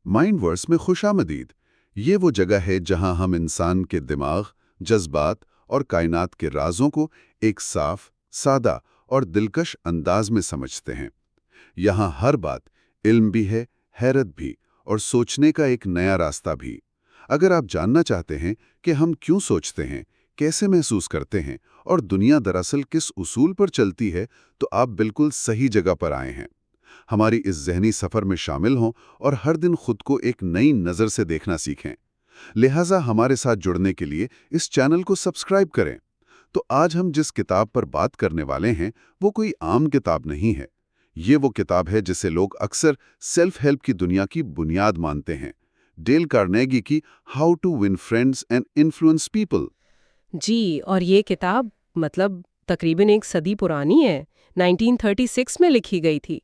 Mind ورس میں خوش آمدید۔ یہ وہ جگہ ہے جہاں ہم انسان کے دماغ، جذبات اور کائنات کے رازوں کو ایک صاف، سادہ اور دلکش انداز میں سمجھتے ہیں۔ یہاں ہر بات علم بھی ہے، حیرت بھی، اور سوچنے کا ایک نیا راستہ بھی۔ اگر آپ جاننا چاہتے ہیں کہ ہم کیوں سوچتے ہیں، کیسے محسوس کرتے ہیں اور دنیا دراصل کس اصول پر چلتی ہے، تو آپ بالکل صحیح جگہ پر آئے ہیں۔ ہماری اس ذہنی سفر میں شامل ہوں اور ہر دن خود کو ایک نئی نظر سے دیکھنا سیکھیں۔ لہٰذا ہمارے ساتھ جڑنے کے لیے اس چینل کو سبسکرائب کریں۔ تو آج ہم جس کتاب پر بات کرنے والے ہیں وہ کوئی عام کتاب نہیں ہے۔ یہ وہ کتاب ہے جسے لوگ اکثر سیلف ہیلپ کی دنیا کی بنیاد مانتے ہیں، ڈیل کارنیگی کی how to win friends and influence people. جی، اور یہ کتاب تقریباً 1 صدی پرانی ہے، 1936 میں لکھی گئی تھی۔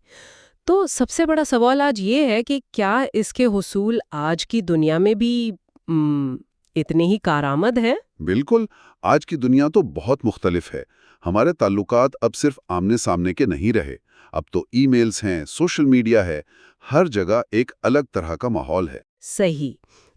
تو سب سے بڑا سوال آج یہ ہے کہ کیا اس کے حصول آج کی دنیا میں بھی اتنے ہی کارآمد ہیں؟ بالکل، آج کی دنیا تو بہت مختلف ہے۔ ہمارے تعلقات اب صرف آمنے سامنے کے نہیں رہے، اب تو ای میلز ہیں، سوشل میڈیا ہے، ہر جگہ ایک الگ طرح کا ماحول ہے۔ صحیح۔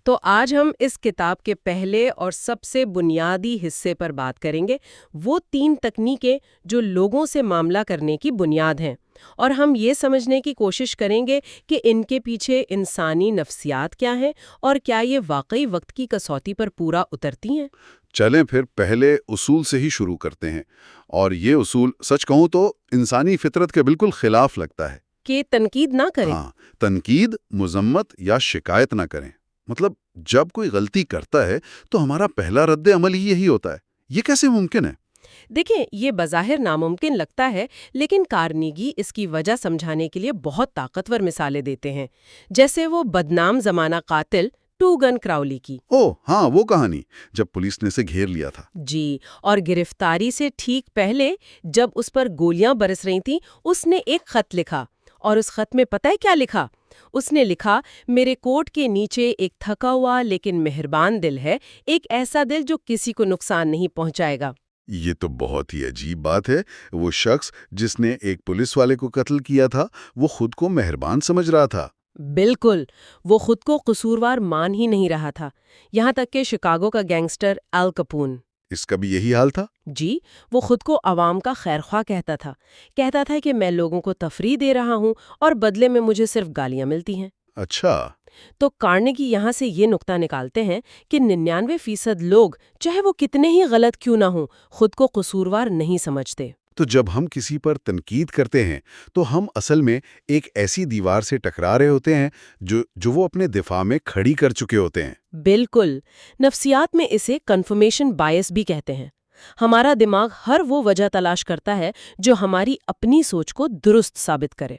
تو آج ہم اس کتاب کے پہلے اور سب سے بنیادی حصے پر بات کریں گے، وہ 3 تکنیکیں جو لوگوں سے معاملہ کرنے کی بنیاد ہیں، اور ہم یہ سمجھنے کی کوشش کریں گے کہ ان کے پیچھے انسانی نفسیات کیا ہیں اور کیا یہ واقعی وقت کی کسوٹی پر پورا اترتی ہیں۔ چلیں پھر پہلے اصول سے ہی شروع کرتے ہیں، اور یہ اصول سچ کہوں تو انسانی فطرت کے بالکل خلاف لگتا ہے۔ کہ تنقید نہ کریں۔ ہاں، تنقید، مذمت یا شکایت نہ کریں۔ مطلب جب کوئی غلطی کرتا ہے تو ہمارا پہلا رد عمل ہی یہی ہوتا ہے۔ یہ کیسے ممکن ہے؟ دیکھیں، یہ بظاہر ناممکن لگتا ہے، لیکن کارنیگی اس کی وجہ سمجھانے کے لیے بہت طاقتور مثالیں دیتے ہیں، جیسے وہ بدنام زمانہ قاتل ٹوگن کراؤلی کی۔ ہاں، وہ کہانی جب پولیس نے اسے گھیر لیا تھا۔ جی، اور گرفتاری سے ٹھیک پہلے جب اس پر گولیاں برس رہی تھیں، اس نے ایک خط لکھا، اور اس خط میں پتہ ہے کیا لکھا؟ اس نے لکھا، میرے کوٹ کے نیچے ایک تھکا ہوا لیکن مہربان دل ہے، ایک ایسا دل جو کسی کو نقصان نہیں پہنچائے گا۔ یہ تو بہت ہی عجیب بات ہے۔ وہ شخص جس نے ایک پولیس والے کو قتل کیا تھا، وہ خود کو مہربان سمجھ رہا تھا۔ بالکل، وہ خود کو قصوروار مان ہی نہیں رہا تھا، یہاں تک کہ شکاگو کا گینگسٹر ایل کپون، اس کا بھی یہی حال تھا؟ جی، وہ خود کو عوام کا خیرخواہ کہتا تھا کہ میں لوگوں کو تفریح دے رہا ہوں اور بدلے میں مجھے صرف گالیاں ملتی ہیں۔ اچھا۔ تو کارنیگی یہاں سے یہ نقطہ نکالتے ہیں کہ 99% لوگ، چاہے وہ کتنے ہی غلط کیوں نہ ہوں، خود کو قصوروار نہیں سمجھتے۔ تو جب ہم کسی پر تنقید کرتے ہیں تو ہم اصل میں ایک ایسی دیوار سے ٹکرا رہے ہوتے ہیں جو وہ اپنے دفاع میں کھڑی کر چکے ہوتے ہیں۔ بالکل، نفسیات میں اسے کنفرمیشن بائس بھی کہتے ہیں۔ ہمارا دماغ ہر وہ وجہ تلاش کرتا ہے جو ہماری اپنی سوچ کو درست ثابت کرے۔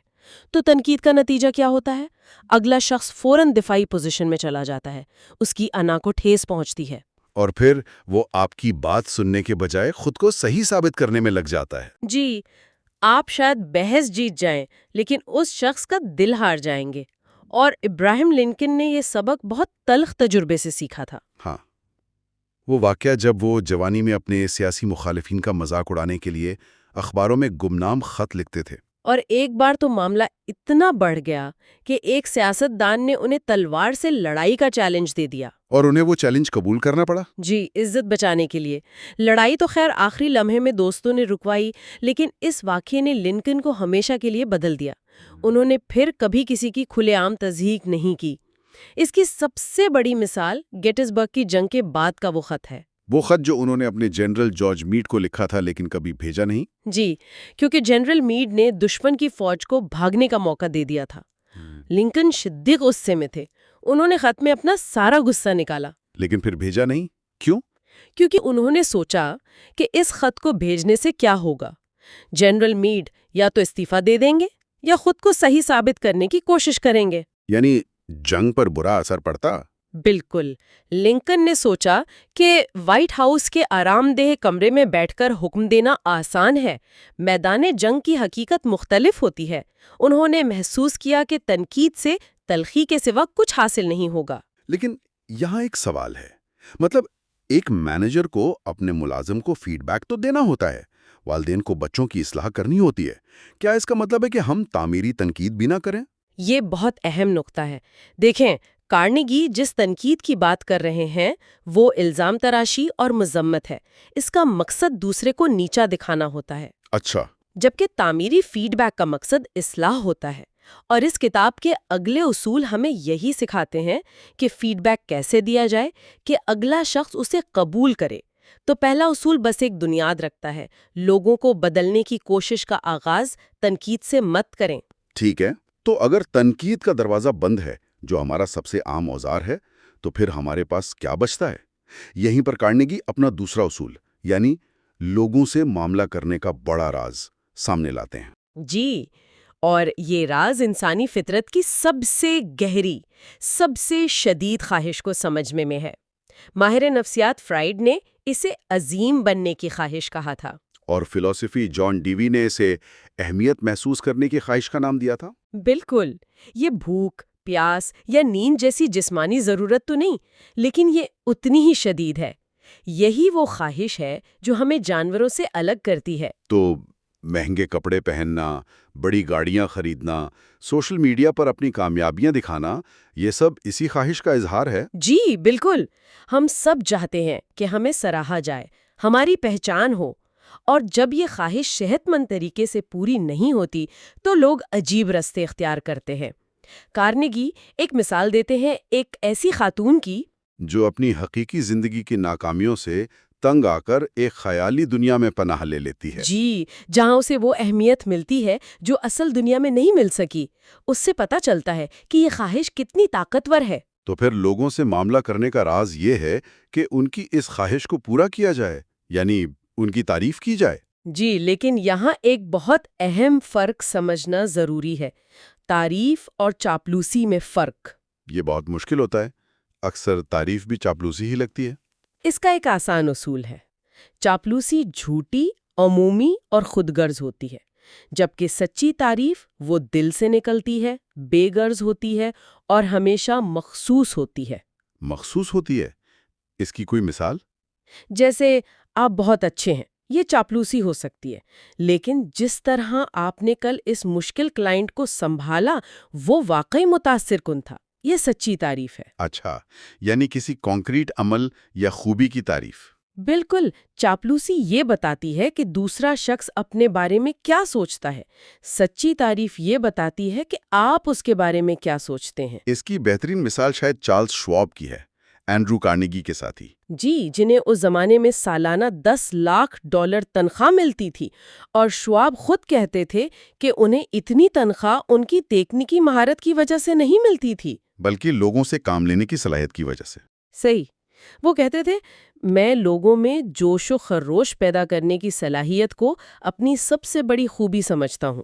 تو تنقید کا نتیجہ کیا ہوتا ہے؟ اگلا شخص فوراً دفاعی پوزیشن میں چلا جاتا ہے، اس کی انا کو ٹھیس پہنچتی ہے، اور پھر وہ آپ کی بات سننے کے بجائے خود کو صحیح ثابت کرنے میں لگ جاتا ہے۔ جی، آپ شاید بحث جیت جائیں لیکن اس شخص کا دل ہار جائیں گے۔ اور ابراہیم لنکن نے یہ سبق بہت تلخ تجربے سے سیکھا تھا۔ ہاں، وہ واقعہ جب وہ جوانی میں اپنے سیاسی مخالفین کا مذاق اڑانے کے لیے اخباروں میں گمنام خط لکھتے تھے۔ اور ایک بار تو معاملہ اتنا بڑھ گیا کہ ایک سیاستدان نے انہیں تلوار سے لڑائی کا چیلنج دے دیا۔ اور انہیں وہ چیلنج قبول کرنا پڑا؟ جی، عزت بچانے کے لیے۔ لڑائی تو خیر آخری لمحے میں دوستوں نے رکوائی، لیکن اس واقعے نے لنکن کو ہمیشہ کے لیے بدل دیا۔ انہوں نے پھر کبھی کسی کی کھلے عام تضحیک نہیں کی۔ اس کی سب سے بڑی مثال گیٹس برگ کی جنگ کے بعد کا وہ خط ہے۔ وہ خط جو انہوں نے اپنے جنرل جارج میڈ کو لکھا تھا لیکن کبھی بھیجا نہیں؟ جی، کیونکہ جنرل میڈ نے دشمن کی فوج کو بھاگنے کا موقع دے دیا تھا۔ لنکن شدید غصے میں تھے، انہوں نے خط میں اپنا سارا غصہ نکالا۔ لیکن پھر بھیجا نہیں؟ کیوں؟ کیونکہ انہوں نے سوچا کہ اس خط کو بھیجنے سے کیا ہوگا؟ جنرل میڈ یا تو استعفیٰ دے دیں گے یا خود کو صحیح ثابت کرنے کی کوشش کریں گے۔ یعنی جنگ پر برا اثر پڑتا؟ بالکل۔ لنکن نے سوچا کہ وائٹ ہاؤس کے آرام دہ کمرے میں بیٹھ کر حکم دینا آسان ہے، میدان جنگ کی حقیقت مختلف ہوتی ہے۔ انہوں نے محسوس کیا کہ تنقید سے تلخی کے سوا کچھ حاصل نہیں ہوگا۔ لیکن یہاں ایک سوال ہے، مطلب ایک مینیجر کو اپنے ملازم کو فیڈ بیک تو دینا ہوتا ہے، والدین کو بچوں کی اصلاح کرنی ہوتی ہے، کیا اس کا مطلب ہے کہ ہم تعمیری تنقید بھی نہ کریں؟ یہ بہت اہم نقطہ ہے۔ دیکھیں، کارنیگی جس تنقید کی بات کر رہے ہیں وہ الزام تراشی اور مذمت ہے۔ اس کا مقصد دوسرے کو نیچا دکھانا ہوتا ہے، اچھا، جبکہ تعمیری فیڈ بیک کا مقصد اصلاح ہوتا ہے۔ اور اس کتاب کے اگلے اصول ہمیں یہی سکھاتے ہیں کہ فیڈ بیک کیسے دیا جائے کہ اگلا شخص اسے قبول کرے۔ تو پہلا اصول بس ایک بنیاد رکھتا ہے، لوگوں کو بدلنے کی کوشش کا آغاز تنقید سے مت کریں۔ ٹھیک ہے، تو اگر تنقید کا دروازہ بند ہے، جو ہمارا سب سے عام اوزار ہے، تو پھر ہمارے پاس کیا بچتا ہے؟ یہیں پر کارنیگی اپنا دوسرا اصول، یعنی لوگوں سے معاملہ کرنے کا بڑا راز سامنے لاتے ہیں۔ جی، اور یہ راز انسانی فطرت کی سب سے گہری، سب سے شدید خواہش کو سمجھنے میں ہے۔ ماہر نفسیات فرائیڈ نے اسے عظیم بننے کی خواہش کہا تھا، اور فلسفی جان ڈیوی نے اسے اہمیت محسوس کرنے کی خواہش کا نام دیا تھا۔ بالکل، یہ بھوک، پیاس یا نیند جیسی جسمانی ضرورت تو نہیں، لیکن یہ اتنی ہی شدید ہے۔ یہی وہ خواہش ہے جو ہمیں جانوروں سے الگ کرتی ہے۔ تو مہنگے کپڑے پہننا، بڑی گاڑیاں خریدنا، سوشل میڈیا پر اپنی کامیابیاں دکھانا، یہ سب اسی خواہش کا اظہار ہے۔ جی بالکل، ہم سب چاہتے ہیں کہ ہمیں سراہا جائے، ہماری پہچان ہو، اور جب یہ خواہش صحت مند طریقے سے پوری نہیں ہوتی تو لوگ عجیب رستے اختیار کرتے ہیں۔ کارنیگی ایک مثال دیتے ہیں ایک ایسی خاتون کی جو اپنی حقیقی زندگی کی ناکامیوں سے تنگ آ کر ایک خیالی دنیا میں پناہ لے لیتی ہے۔ جی، جہاں اسے وہ اہمیت ملتی ہے جو اصل دنیا میں نہیں مل سکی۔ اس سے پتہ چلتا ہے کہ یہ خواہش کتنی طاقتور ہے۔ تو پھر لوگوں سے معاملہ کرنے کا راز یہ ہے کہ ان کی اس خواہش کو پورا کیا جائے، یعنی ان کی تعریف کی جائے۔ جی، لیکن یہاں ایک بہت اہم فرق سمجھنا ضروری ہے، تعریف اور چاپلوسی میں فرق۔ یہ بہت مشکل ہوتا ہے، اکثر تعریف بھی چاپلوسی ہی لگتی ہے۔ اس کا ایک آسان اصول ہے، چاپلوسی جھوٹی، عمومی اور خود غرض ہوتی ہے، جبکہ سچی تعریف وہ دل سے نکلتی ہے، بے غرض ہوتی ہے اور ہمیشہ مخصوص ہوتی ہے۔ مخصوص ہوتی ہے؟ اس کی کوئی مثال؟ جیسے آپ بہت اچھے ہیں، یہ چاپلوسی ہو سکتی ہے، لیکن جس طرح آپ نے کل اس مشکل کلائنٹ کو سنبھالا وہ واقعی متاثر کن تھا، یہ سچی تعریف ہے۔ اچھا، یعنی کسی کانکریٹ عمل یا خوبی کی تعریف۔ بالکل، چاپلوسی یہ بتاتی ہے کہ دوسرا شخص اپنے بارے میں کیا سوچتا ہے، سچی تعریف یہ بتاتی ہے کہ آپ اس کے بارے میں کیا سوچتے ہیں۔ اس کی بہترین مثال شاید چارلز شواب کی ہے، اینڈرو کارنیگی کے ساتھی۔ جی، جنہیں اس زمانے میں سالانہ $10 لاکھ تنخواہ ملتی تھی، اور شواب خود کہتے تھے کہ انہیں اتنی تنخواہ ان کی تکنیکی مہارت کی وجہ سے نہیں ملتی تھی، بلکہ لوگوں سے کام لینے کی صلاحیت کی وجہ سے۔ صحیح، وہ کہتے تھے میں لوگوں میں جوش و خروش پیدا کرنے کی صلاحیت کو اپنی سب سے بڑی خوبی سمجھتا ہوں،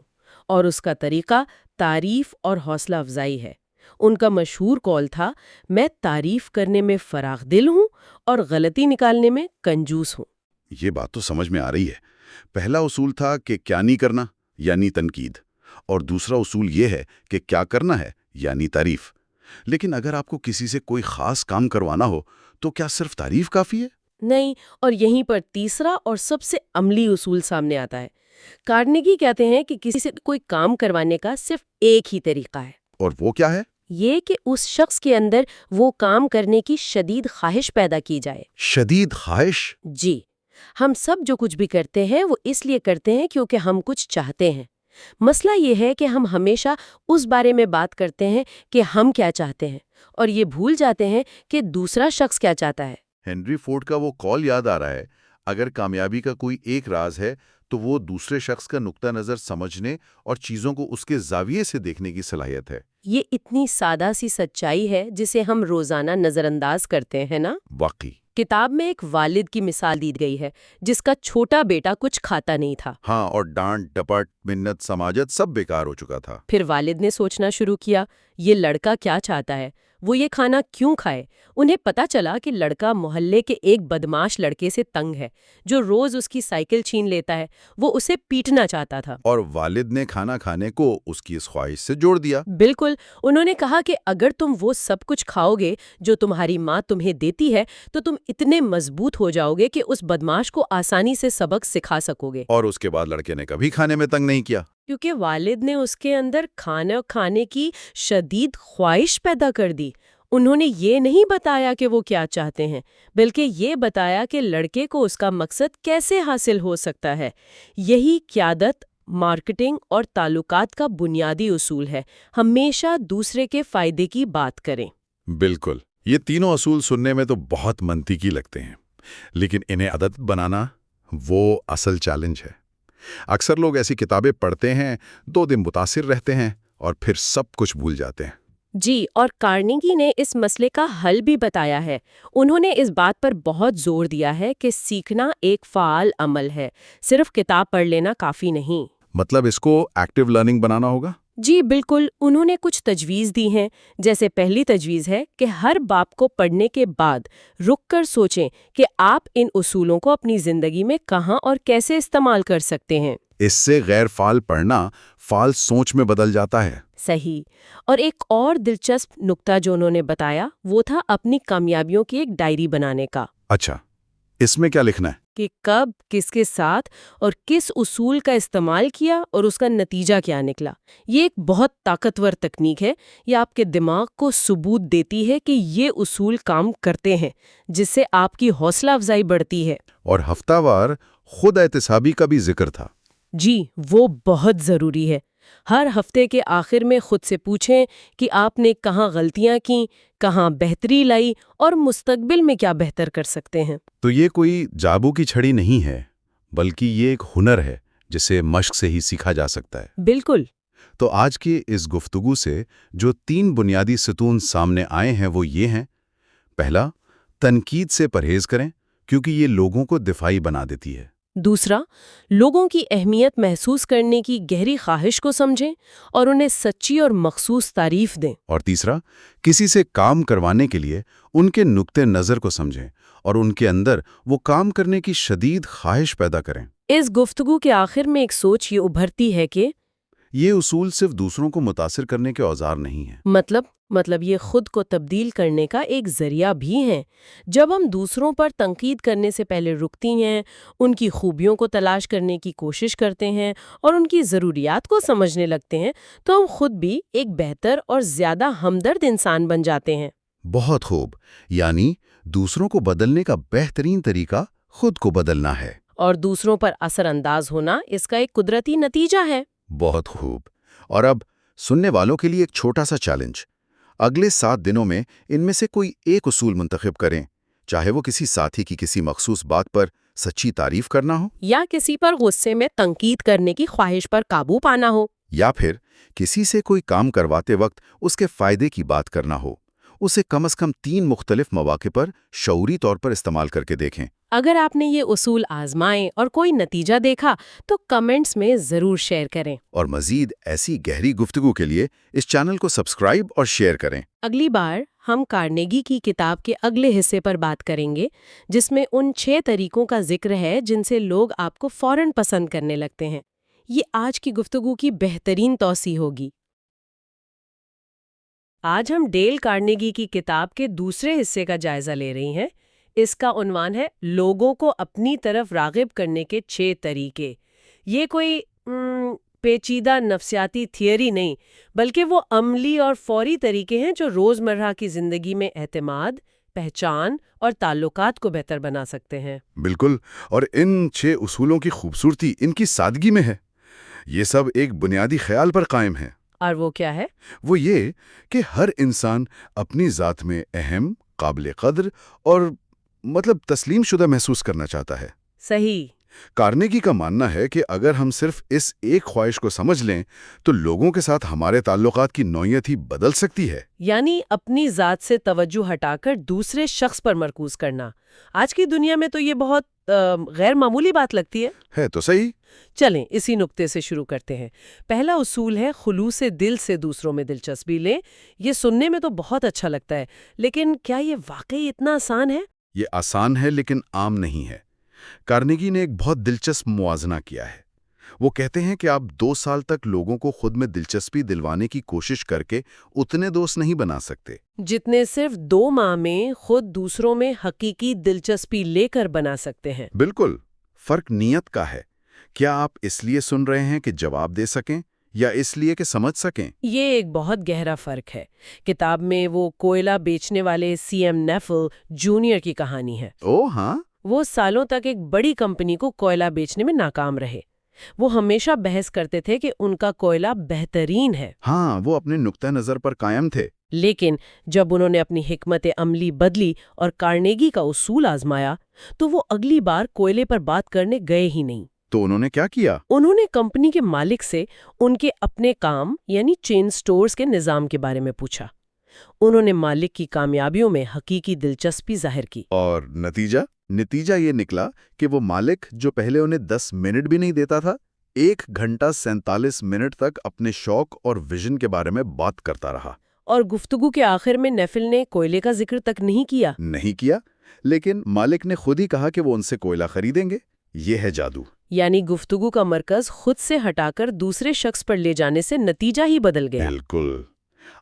اور اس کا طریقہ تعریف اور حوصلہ افزائی ہے۔ ان کا مشہور قول تھا، میں تعریف کرنے میں فراخ دل ہوں اور غلطی نکالنے میں کنجوس ہوں۔ یہ بات تو سمجھ میں آ رہی ہے۔ پہلا اصول تھا کہ کیا نہیں کرنا، یعنی تنقید، اور دوسرا اصول یہ ہے کہ کیا کرنا ہے، یعنی تعریف۔ لیکن اگر آپ کو کسی سے کوئی خاص کام کروانا ہو تو کیا صرف تعریف کافی ہے؟ نہیں، اور یہیں پر تیسرا اور سب سے عملی اصول سامنے آتا ہے۔ کارنیگی کہتے ہیں کہ کسی سے کوئی کام کروانے کا صرف ایک ہی طریقہ ہے، اور وہ کیا ہے؟ یہ کہ اس شخص کے اندر وہ کام کرنے کی شدید خواہش پیدا کی جائے۔ شدید خواہش؟ جی، ہم سب جو کچھ بھی کرتے ہیں وہ اس لیے کرتے ہیں کیونکہ ہم کچھ چاہتے ہیں۔ مسئلہ یہ ہے کہ ہم ہمیشہ اس بارے میں بات کرتے ہیں کہ ہم کیا چاہتے ہیں، اور یہ بھول جاتے ہیں کہ دوسرا شخص کیا چاہتا ہے۔ ہنری فورڈ کا وہ قول یاد آ رہا ہے، اگر کامیابی کا کوئی ایک راز ہے تو وہ دوسرے شخص کا نقطہ نظر سمجھنے اور چیزوں کو اس کے زاویے سے دیکھنے کی صلاحیت ہے۔ یہ اتنی سادہ سی سچائی ہے جسے ہم روزانہ نظر انداز کرتے ہیں نا؟ واقعی۔ کتاب میں ایک والد کی مثال دی گئی ہے جس کا چھوٹا بیٹا کچھ کھاتا نہیں تھا۔ ہاں، اور ڈانٹ ڈپٹ، منت، سماجت سب بیکار ہو چکا تھا۔ پھر والد نے سوچنا شروع کیا، یہ لڑکا کیا چاہتا ہے، وہ یہ کھانا کیوں کھائے؟ انہیں پتا چلا کہ لڑکا محلے کے ایک بدماش لڑکے سے تنگ ہے جو روز اس کی سائیکل چھین لیتا ہے، وہ اسے پیٹنا چاہتا تھا۔ اور والد نے کھانا کھانے کو اس کی اس خواہش سے جوڑ دیا۔ بالکل، انہوں نے کہا کہ اگر تم وہ سب کچھ کھاؤ گے جو تمہاری ماں تمہیں دیتی ہے تو تم اتنے مضبوط ہو جاؤ گے کہ اس بدماش کو آسانی سے سبق سکھا سکو گے۔ اور اس کے بعد لڑکے نے کبھی کھانے میں تنگ نہیں نہیں کیا؟ کیونکہ والد نے اس کے اندر کھانا کھانے کی شدید خواہش پیدا کر دی۔ انہوں نے یہ نہیں بتایا کہ وہ کیا چاہتے ہیں، بلکہ یہ بتایا کہ لڑکے کو اس کا مقصد کیسے حاصل ہو سکتا ہے۔ یہی قیادت، مارکیٹنگ اور تعلقات کا بنیادی اصول ہے، ہمیشہ دوسرے کے فائدے کی بات کریں۔ بالکل، یہ تینوں اصول سننے میں تو بہت منطقی لگتے ہیں، لیکن انہیں عادت بنانا وہ اصل چیلنج ہے۔ اکثر لوگ ایسی کتابیں پڑھتے ہیں، 2 دن متاثر رہتے ہیں اور پھر سب کچھ بھول جاتے ہیں۔ جی، اور کارنیگی نے اس مسئلے کا حل بھی بتایا ہے۔ انہوں نے اس بات پر بہت زور دیا ہے کہ سیکھنا ایک فعال عمل ہے، صرف کتاب پڑھ لینا کافی نہیں۔ مطلب اس کو ایکٹیو لرننگ بنانا ہوگا؟ جی بالکل، انہوں نے کچھ تجویز دی ہیں۔ جیسے پہلی تجویز ہے کہ ہر باب کو پڑھنے کے بعد رک کر سوچیں کہ آپ ان اصولوں کو اپنی زندگی میں کہاں اور کیسے استعمال کر سکتے ہیں۔ اس سے غیر فعال پڑھنا فعال سوچ میں بدل جاتا ہے۔ صحیح۔ اور ایک اور دلچسپ نکتہ جو انہوں نے بتایا وہ تھا اپنی کامیابیوں کی ایک ڈائری بنانے کا۔ اچھا، اس میں کیا لکھنا ہے؟ کہ کب، کس کے ساتھ اور کس اصول کا استعمال کیا اور اس کا نتیجہ کیا نکلا۔ یہ ایک بہت طاقتور تکنیک ہے۔ یہ آپ کے دماغ کو ثبوت دیتی ہے کہ یہ اصول کام کرتے ہیں، جس سے آپ کی حوصلہ افزائی بڑھتی ہے۔ اور ہفتہ وار خود احتسابی کا بھی ذکر تھا۔ جی، وہ بہت ضروری ہے۔ ہر ہفتے کے آخر میں خود سے پوچھیں کہ آپ نے کہاں غلطیاں کیں، کہاں بہتری لائی اور مستقبل میں کیا بہتر کر سکتے ہیں۔ تو یہ کوئی جادو کی چھڑی نہیں ہے، بلکہ یہ ایک ہنر ہے جسے مشق سے ہی سیکھا جا سکتا ہے۔ بالکل۔ تو آج کی اس گفتگو سے جو 3 بنیادی ستون سامنے آئے ہیں وہ یہ ہیں۔ پہلا، تنقید سے پرہیز کریں کیونکہ یہ لوگوں کو دفاعی بنا دیتی ہے۔ دوسرا، لوگوں کی اہمیت محسوس کرنے کی گہری خواہش کو سمجھیں اور انہیں سچی اور مخصوص تعریف دیں۔ اور تیسرا، کسی سے کام کروانے کے لیے ان کے نقطۂ نظر کو سمجھیں اور ان کے اندر وہ کام کرنے کی شدید خواہش پیدا کریں۔ اس گفتگو کے آخر میں ایک سوچ یہ ابھرتی ہے کہ یہ اصول صرف دوسروں کو متاثر کرنے کے اوزار نہیں ہیں۔ مطلب یہ خود کو تبدیل کرنے کا ایک ذریعہ بھی ہیں۔ جب ہم دوسروں پر تنقید کرنے سے پہلے رکتی ہیں، ان کی خوبیوں کو تلاش کرنے کی کوشش کرتے ہیں اور ان کی ضروریات کو سمجھنے لگتے ہیں، تو ہم خود بھی ایک بہتر اور زیادہ ہمدرد انسان بن جاتے ہیں۔ بہت خوب، یعنی دوسروں کو بدلنے کا بہترین طریقہ خود کو بدلنا ہے۔ اور دوسروں پر اثر انداز ہونا اس کا ایک قدرتی نتیجہ ہے۔ بہت خوب۔ اور اب سننے والوں کے لیے ایک چھوٹا سا چیلنج۔ اگلے 7 دنوں میں ان میں سے کوئی ایک اصول منتخب کریں، چاہے وہ کسی ساتھی کی کسی مخصوص بات پر سچی تعریف کرنا ہو، یا کسی پر غصے میں تنقید کرنے کی خواہش پر قابو پانا ہو، یا پھر کسی سے کوئی کام کرواتے وقت اس کے فائدے کی بات کرنا ہو۔ اسے کم از کم 3 مختلف مواقع پر شعوری طور پر استعمال کر کے دیکھیں۔ اگر آپ نے یہ اصول آزمائے اور کوئی نتیجہ دیکھا تو کمنٹس میں ضرور شیئر کریں۔ اور مزید ایسی گہری گفتگو کے لیے اس چینل کو سبسکرائب اور شیئر کریں۔ اگلی بار ہم کارنیگی کی کتاب کے اگلے حصے پر بات کریں گے، جس میں ان 6 طریقوں کا ذکر ہے جن سے لوگ آپ کو فوراً پسند کرنے لگتے ہیں۔ یہ آج کی گفتگو کی بہترین توسیع ہوگی۔ آج ہم ڈیل کارنیگی کی کتاب کے دوسرے حصے کا جائزہ لے رہی ہیں۔ اس کا عنوان ہے لوگوں کو اپنی طرف راغب کرنے کے 6 طریقے۔ یہ کوئی پیچیدہ نفسیاتی تھیوری نہیں، بلکہ وہ عملی اور فوری طریقے ہیں جو روزمرہ کی زندگی میں اعتماد، پہچان اور تعلقات کو بہتر بنا سکتے ہیں۔ بالکل، اور ان 6 اصولوں کی خوبصورتی ان کی سادگی میں ہے۔ یہ سب ایک بنیادی خیال پر قائم ہے۔ اور وہ کیا ہے؟ وہ یہ کہ ہر انسان اپنی ذات میں اہم، قابل قدر اور تسلیم شدہ محسوس کرنا چاہتا ہے۔ صحیح۔ کارنیگی کا ماننا ہے کہ اگر ہم صرف اس ایک خواہش کو سمجھ لیں تو لوگوں کے ساتھ ہمارے تعلقات کی نوعیت ہی بدل سکتی ہے۔ یعنی اپنی ذات سے توجہ ہٹا کر دوسرے شخص پر مرکوز کرنا۔ آج کی دنیا میں تو یہ بہت غیر معمولی بات لگتی ہے تو صحیح۔ چلیں اسی نقطے سے شروع کرتے ہیں۔ پہلا اصول ہے خلوص دل سے دوسروں میں دلچسپی لیں۔ یہ سننے میں تو بہت اچھا لگتا ہے، لیکن کیا یہ واقعی اتنا آسان ہے؟ یہ آسان ہے لیکن عام نہیں ہے۔ کارنیگی نے ایک بہت دلچسپ موازنہ کیا ہے۔ وہ کہتے ہیں کہ آپ 2 سال تک لوگوں کو خود میں دلچسپی دلوانے کی کوشش کر کے اتنے دوست نہیں بنا سکتے جتنے صرف 2 ماہ میں خود دوسروں میں حقیقی دلچسپی لے کر بنا سکتے ہیں۔ بالکل، فرق نیت کا ہے کیا آپ اس لیے سن رہے ہیں کہ جواب دے سکیں یا اس لیے کہ سمجھ سکیں؟ یہ ایک بہت گہرا فرق ہے۔ کتاب میں وہ کوئلہ بیچنے والے سی ایم نیفل جونیئر کی کہانی ہے۔ ہاں؟ وہ سالوں تک ایک بڑی کمپنی کو کوئلہ بیچنے میں ناکام رہے۔ وہ ہمیشہ بحث کرتے تھے کہ ان کا کوئلہ بہترین ہے۔ ہاں، وہ اپنے نقطہ نظر پر قائم تھے۔ لیکن جب انہوں نے اپنی حکمت عملی بدلی اور کارنیگی کا اصول آزمایا تو وہ اگلی بار کوئلے پر بات کرنے گئے ہی نہیں۔ تو انہوں نے کیا کیا؟ انہوں نے کمپنی کے مالک سے ان کے اپنے کام یعنی چین سٹورز کے نظام کے بارے میں پوچھا۔ انہوں نے مالک کی کامیابیوں میں حقیقی دلچسپی ظاہر کی۔ اور نتیجہ یہ نکلا کہ وہ مالک جو پہلے انہیں 10 منٹ بھی نہیں دیتا تھا، 1 گھنٹہ 47 منٹ تک اپنے شوق اور ویژن کے بارے میں بات کرتا رہا۔ اور گفتگو کے آخر میں نیفل نے کوئلے کا ذکر تک نہیں کیا، لیکن مالک نے خود ہی کہا کہ وہ ان سے کوئلہ خریدیں گے۔ یہ ہے جادو۔ یعنی گفتگو کا مرکز خود سے ہٹا کر دوسرے شخص پر لے جانے سے نتیجہ ہی بدل گیا۔ بالکل۔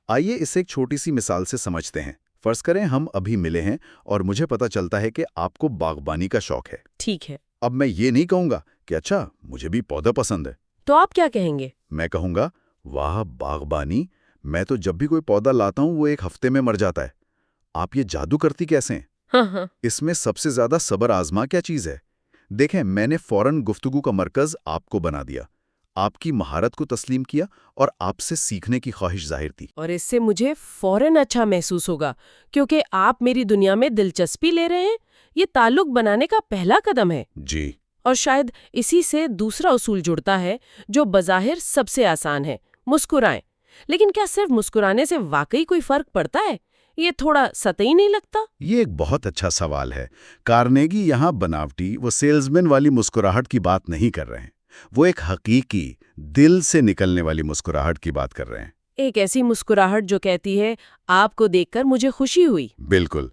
آئیے اسے ایک چھوٹی سی مثال سے سمجھتے ہیں۔ فرض کریں ہم ابھی ملے ہیں اور مجھے پتا چلتا ہے کہ آپ کو باغبانی کا شوق ہے۔ ٹھیک ہے۔ اب میں یہ نہیں کہوں گا کہ اچھا مجھے بھی پودا پسند ہے۔ تو آپ کیا کہیں گے؟ میں کہوں گا واہ باغبانی، میں تو جب بھی کوئی پودا لاتا ہوں وہ 1 ہفتے میں مر جاتا ہے۔ آپ یہ جادو کرتی کیسے ہیں؟ ہاں۔ اس میں سب سے زیادہ صبر آزما کیا چیز ہے؟ دیکھیں، میں نے فوراً گفتگو کا مرکز آپ کو بنا دیا، آپ کی مہارت کو تسلیم کیا اور آپ سے سیکھنے کی خواہش ظاہر کی۔ اور اس سے مجھے فوراً اچھا محسوس ہوگا کیونکہ آپ میری دنیا میں دلچسپی لے رہے ہیں۔ یہ تعلق بنانے کا پہلا قدم ہے۔ جی۔ اور شاید اسی سے دوسرا اصول جڑتا ہے جو بظاہر سب سے آسان ہے، مسکرائیں۔ لیکن کیا صرف مسکرانے سے واقعی کوئی فرق پڑتا ہے؟ یہ تھوڑا سطحی نہیں لگتا؟ یہ ایک بہت اچھا سوال ہے۔ کارنیگی یہاں بناوٹی وہ سیلزمین والی مسکراہٹ کی بات نہیں کر رہے ہیں، وہ ایک حقیقی دل سے نکلنے والی مسکراہٹ کی بات کر رہے ہیں۔ ایک ایسی مسکراہٹ جو کہتی ہے آپ کو دیکھ کر مجھے خوشی ہوئی۔ بالکل۔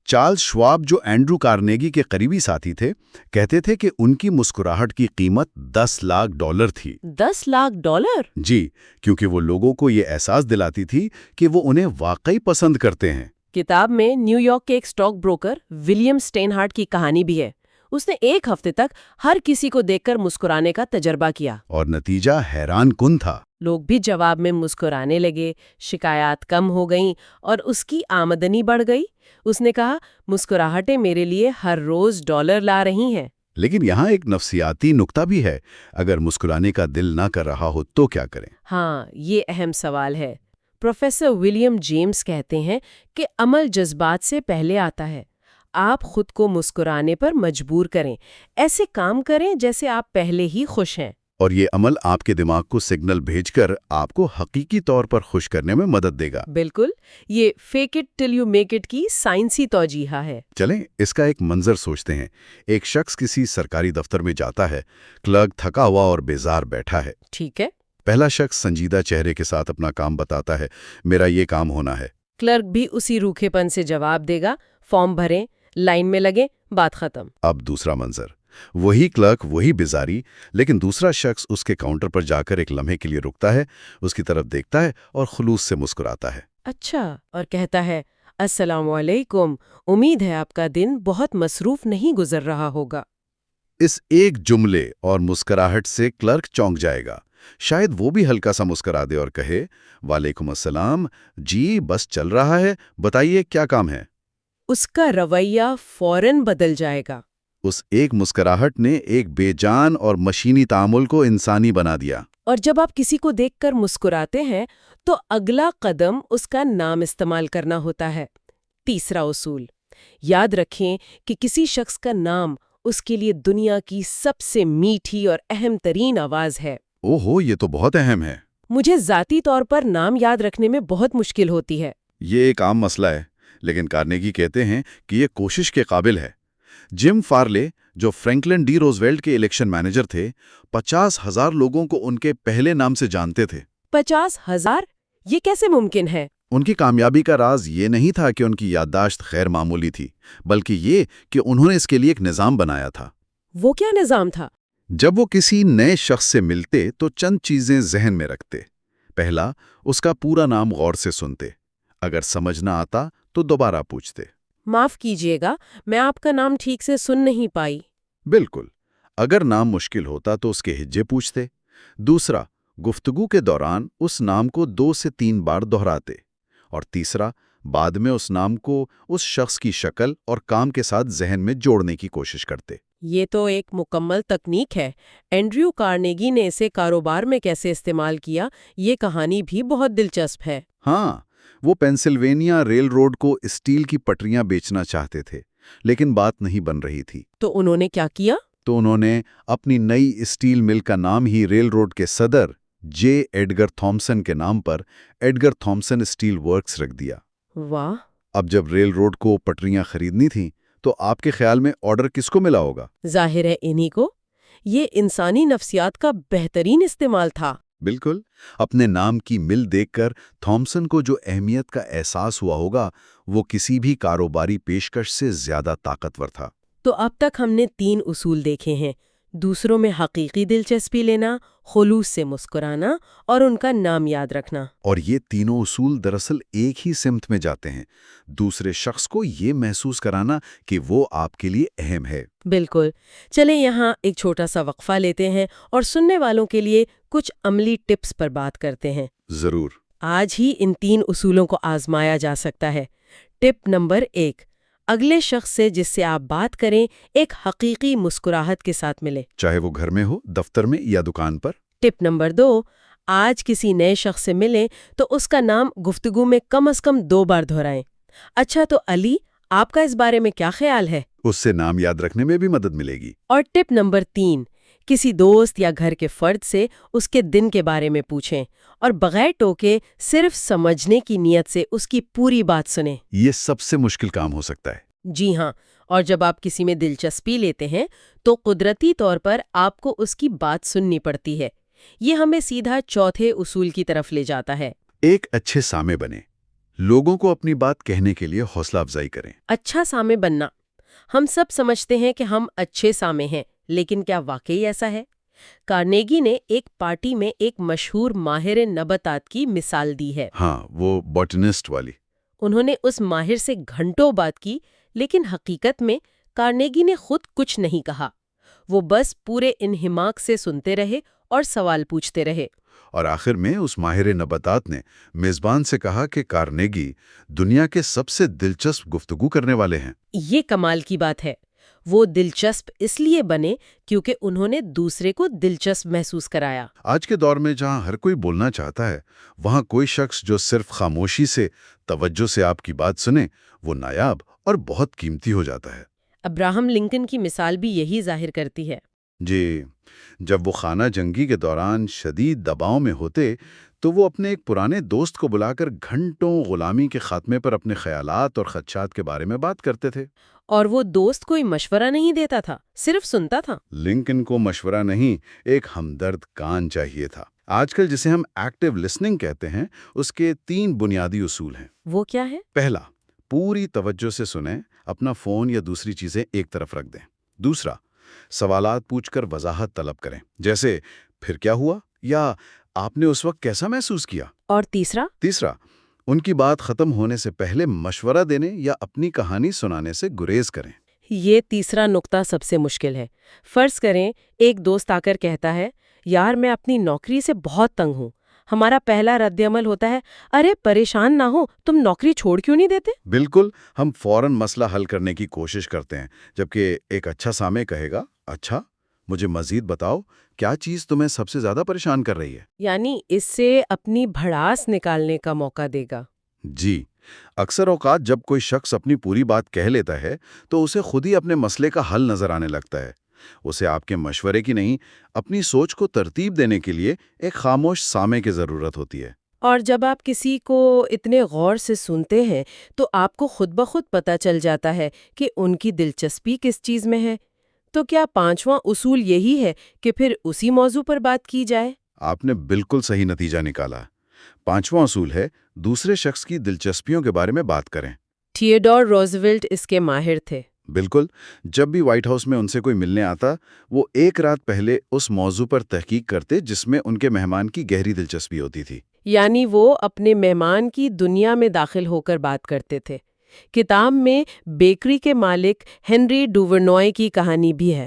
چارلز شواب جو اینڈرو کارنیگی کے قریبی ساتھی تھے، کہتے تھے کہ ان کی مسکراہٹ کی قیمت $10 لاکھ تھی۔ $10 لاکھ؟ جی، کیونکہ وہ لوگوں کو یہ احساس دلاتی تھی کہ وہ انہیں واقعی پسند کرتے ہیں۔ کتاب میں نیو یارک کے ایک سٹاک بروکر ولیم سٹین ہارٹ کی کہانی بھی ہے۔ اس نے 1 ہفتے تک ہر کسی کو دیکھ کر مسکرانے کا تجربہ کیا۔ اور نتیجہ حیران کن تھا۔ لوگ بھی جواب میں مسکرانے لگے، شکایات کم ہو گئیں اور اس کی آمدنی بڑھ گئی۔ اس نے کہا، مسکراہٹیں میرے لیے ہر روز $1 لا رہی ہیں۔ لیکن یہاں ایک نفسیاتی نکتہ بھی ہے، اگر مسکرانے کا دل نہ کر رہا ہو تو کیا کریں؟ ہاں، یہ اہم سوال ہے۔ پروفیسر ولیم جیمز کہتے ہیں کہ عمل جذبات سے پہلے آتا ہے۔ آپ خود کو مسکرانے پر مجبور کریں، ایسے کام کریں جیسے آپ پہلے ہی خوش ہیں۔ اور یہ عمل آپ کے دماغ کو سگنل بھیج کر آپ کو حقیقی طور پر خوش کرنے میں مدد دے گا۔ بالکل، یہ fake it till you make it کی سائنسی توجیہ ہے۔ چلیں اس کا ایک منظر سوچتے ہیں۔ ایک شخص کسی سرکاری دفتر میں جاتا ہے، کلرک تھکا ہوا اور بیزار بیٹھا ہے۔ ٹھیک ہے۔ پہلا شخص سنجیدہ چہرے کے ساتھ اپنا کام بتاتا ہے، میرا یہ کام ہونا ہے۔ کلرک بھی اسی روکھے پن سے جواب دے گا، فارم بھریں، لائن میں لگیں، بات ختم۔ اب دوسرا منظر، وہی کلرک، وہی بیزاری، لیکن دوسرا شخص اس کے کاؤنٹر پر جا کر ایک لمحے کے لیے رکتا ہے، اس کی طرف دیکھتا ہے اور خلوص سے مسکراتا ہے۔ اچھا، اور کہتا ہے، السلام علیکم، امید ہے آپ کا دن بہت مصروف نہیں گزر رہا ہوگا۔ اس ایک جملے اور مسکراہٹ سے کلرک چونک جائے گا۔ شاید وہ بھی ہلکا سا مسکرا دے اور کہے، وعلیکم السلام، جی بس چل رہا ہے، بتائیے کیا کام ہے۔ اس کا رویہ فوراً بدل جائے گا۔ اس ایک مسکراہٹ نے ایک بے جان اور مشینی تعامل کو انسانی بنا دیا۔ اور جب آپ کسی کو دیکھ کر مسکراتے ہیں تو اگلا قدم اس کا نام استعمال کرنا ہوتا ہے۔ تیسرا اصول، یاد رکھیں کہ کسی شخص کا نام اس کے لیے دنیا کی سب سے میٹھی اور اہم ترین آواز ہے۔ اوہو، یہ تو بہت اہم ہے۔ مجھے ذاتی طور پر نام یاد رکھنے میں بہت مشکل ہوتی ہے۔ یہ ایک عام مسئلہ ہے، لیکن کارنیگی کہتے ہیں کہ یہ کوشش کے قابل ہے۔ جم فارلے، جو فرینکلن ڈی روزویلٹ کے الیکشن مینیجر تھے، 50,000 لوگوں کو ان کے پہلے نام سے جانتے تھے۔ 50,000؟ یہ کیسے ممکن ہے؟ ان کی کامیابی کا راز یہ نہیں تھا کہ ان کی یادداشت غیر معمولی تھی، بلکہ یہ کہ انہوں نے اس کے لیے ایک نظام بنایا تھا۔ وہ کیا نظام تھا؟ جب وہ کسی نئے شخص سے ملتے تو چند چیزیں ذہن میں رکھتے۔ پہلا، اس کا پورا نام غور سے سنتے، اگر سمجھ نہ آتا تو دوبارہ پوچھتے۔ معاف کیجیے گا، میں آپ کا نام ٹھیک سے سن نہیں پائی۔ بالکل، اگر نام مشکل ہوتا تو اس کے ہجے پوچھتے۔ دوسرا، گفتگو کے دوران اس نام کو 2 سے 3 بار دہراتے۔ اور تیسرا، بعد میں اس نام کو اس شخص کی شکل اور کام کے ساتھ ذہن میں جوڑنے کی کوشش کرتے۔ یہ تو ایک مکمل تکنیک ہے۔ اینڈریو کارنیگی نے اسے کاروبار میں کیسے استعمال کیا، یہ کہانی بھی بہت دلچسپ ہے۔ ہاں، وہ پینسلوینیا ریل روڈ کو اسٹیل کی پٹریاں بیچنا چاہتے تھے، لیکن بات نہیں بن رہی تھی۔ تو انہوں نے کیا کیا؟ تو انہوں نے اپنی نئی اسٹیل مل کا نام ہی ریل روڈ کے صدر جے ایڈگر تھامسن کے نام پر ایڈگر تھامسن اسٹیل ورکس رکھ دیا۔ واہ! اب جب ریل روڈ کو پٹریاں خریدنی تھیں تو آپ کے خیال میں آرڈر کس کو ملا ہوگا؟ ظاہر ہے انہی کو۔ یہ انسانی نفسیات کا بہترین استعمال تھا۔ بالکل، اپنے نام کی مل دیکھ کر تھامسن کو جو اہمیت کا احساس ہوا ہوگا وہ کسی بھی کاروباری پیشکش سے زیادہ طاقتور تھا۔ تو اب تک ہم نے 3 اصول دیکھے ہیں: دوسروں میں حقیقی دلچسپی لینا، خلوص سے مسکرانا اور ان کا نام یاد رکھنا۔ اور یہ تینوں اصول دراصل ایک ہی سمت میں جاتے ہیں، دوسرے شخص کو یہ محسوس کرانا کہ وہ آپ کے لیے اہم ہے۔ بالکل۔ چلیں یہاں ایک چھوٹا سا وقفہ لیتے ہیں اور سننے والوں کے لیے کچھ عملی ٹپس پر بات کرتے ہیں۔ ضرور۔ آج ہی ان 3 اصولوں کو آزمایا جا سکتا ہے۔ ٹپ نمبر 1، اگلے شخص سے جس سے آپ بات کریں ایک حقیقی مسکراہٹ کے ساتھ ملے، چاہے وہ گھر میں ہو، دفتر میں یا دکان پر۔ ٹپ نمبر 2، آج کسی نئے شخص سے ملیں تو اس کا نام گفتگو میں کم از کم 2 بار دہرائیں۔ اچھا، تو علی، آپ کا اس بارے میں کیا خیال ہے؟ اس سے نام یاد رکھنے میں بھی مدد ملے گی۔ اور ٹپ نمبر 3، کسی دوست یا گھر کے فرد سے اس کے دن کے بارے میں پوچھیں اور بغیر ٹوکے صرف سمجھنے کی نیت سے اس کی پوری بات سنیں۔ یہ سب سے مشکل کام ہو سکتا ہے۔ جی ہاں، اور جب آپ کسی میں دلچسپی لیتے ہیں تو قدرتی طور پر آپ کو اس کی بات سننی پڑتی ہے۔ یہ ہمیں سیدھا چوتھے اصول کی طرف لے جاتا ہے۔ ایک اچھے سامع بنیں، لوگوں کو اپنی بات کہنے کے لیے حوصلہ افزائی کریں۔ اچھا سامع بننا، ہم سب سمجھتے ہیں کہ ہم اچھے سامع ہیں، لیکن کیا واقعی ایسا ہے؟ کارنیگی نے ایک پارٹی میں ایک مشہور ماہر نباتات کی مثال دی ہے۔ ہاں، وہ باٹنسٹ والی۔ انہوں نے اس ماہر سے گھنٹوں بات کی، لیکن حقیقت میں کارنیگی نے خود کچھ نہیں کہا۔ وہ بس پورے انہماک سے سنتے رہے اور سوال پوچھتے رہے۔ اور آخر میں اس ماہر نباتات نے میزبان سے کہا کہ کارنیگی دنیا کے سب سے دلچسپ گفتگو کرنے والے ہیں۔ یہ کمال کی بات ہے۔ وہ دلچسپ اس لیے بنے کیونکہ انہوں نے دوسرے کو دلچسپ محسوس کرایا۔ آج کے دور میں جہاں ہر کوئی بولنا چاہتا ہے، وہاں کوئی شخص جو صرف خاموشی سے، توجہ سے آپ کی بات سنے، وہ نایاب اور بہت قیمتی ہو جاتا ہے۔ ابراہم لنکن کی مثال بھی یہی ظاہر کرتی ہے۔ جی، جب وہ خانہ جنگی کے دوران شدید دباؤ میں ہوتے تو وہ اپنے ایک پرانے دوست کو بلا کر گھنٹوں غلامی کے خاتمے پر اپنے خیالات اور خدشات کے بارے میں بات کرتے تھے۔ اور وہ دوست کوئی مشورہ نہیں دیتا تھا، صرف سنتا تھا۔ لنکن کو مشورہ نہیں، ایک ہمدرد کان چاہیے تھا۔ آج کل جسے ہم ایکٹیو لسننگ کہتے ہیں، اس کے 3 بنیادی اصول ہیں۔ وہ کیا ہے؟ پہلا، پوری توجہ سے سنیں، اپنا فون یا دوسری چیزیں ایک طرف رکھ دیں۔ دوسرا، سوالات پوچھ کر وضاحت طلب کریں، جیسے پھر کیا ہوا یا آپ نے اس وقت کیسا محسوس کیا۔ اور تیسرا، ان کی بات ختم ہونے سے پہلے مشورہ دینے یا اپنی کہانی سنانے سے گریز کریں۔ یہ تیسرا نقطہ سب سے مشکل ہے۔ فرض کریں ایک دوست آ کر کہتا ہے، یار میں اپنی نوکری سے بہت تنگ ہوں۔ ہمارا پہلا رد عمل ہوتا ہے، ارے پریشان نہ ہو، تم نوکری چھوڑ کیوں نہیں دیتے؟ بالکل، ہم فوراً مسئلہ حل کرنے کی کوشش کرتے ہیں، جبکہ ایک اچھا سامع کہے گا، اچھا مجھے مزید بتاؤ، کیا چیز تمہیں سب سے زیادہ پریشان کر رہی ہے؟ یعنی اس سے اپنی بھڑاس نکالنے کا موقع دے گا۔ جی، اکثر اوقات جب کوئی شخص اپنی پوری بات کہہ لیتا ہے تو اسے خود ہی اپنے مسئلے کا حل نظر آنے لگتا ہے۔ اسے آپ کے مشورے کی نہیں، اپنی سوچ کو ترتیب دینے کے لیے ایک خاموش سامع کی ضرورت ہوتی ہے۔ اور جب آپ کسی کو اتنے غور سے سنتے ہیں تو آپ کو خود بخود پتہ چل جاتا ہے کہ ان کی دلچسپی کس چیز میں ہے۔ تو کیا 5واں اصول یہی ہے کہ پھر اسی موضوع پر بات کی جائے؟ آپ نے بالکل صحیح نتیجہ نکالا۔ 5واں اصول ہے، دوسرے شخص کی دلچسپیوں کے بارے میں بات کریں۔ تھیوڈور روزویلٹ اس کے ماہر تھے۔ بالکل، جب بھی وائٹ ہاؤس میں ان سے کوئی ملنے آتا، وہ ایک رات پہلے اس موضوع پر تحقیق کرتے جس میں ان کے مہمان کی گہری دلچسپی ہوتی تھی۔ یعنی وہ اپنے مہمان کی دنیا میں داخل ہو کر بات کرتے تھے۔ کتاب میں بیکری کے مالک ہنری ڈوورنوئے کی کہانی بھی ہے۔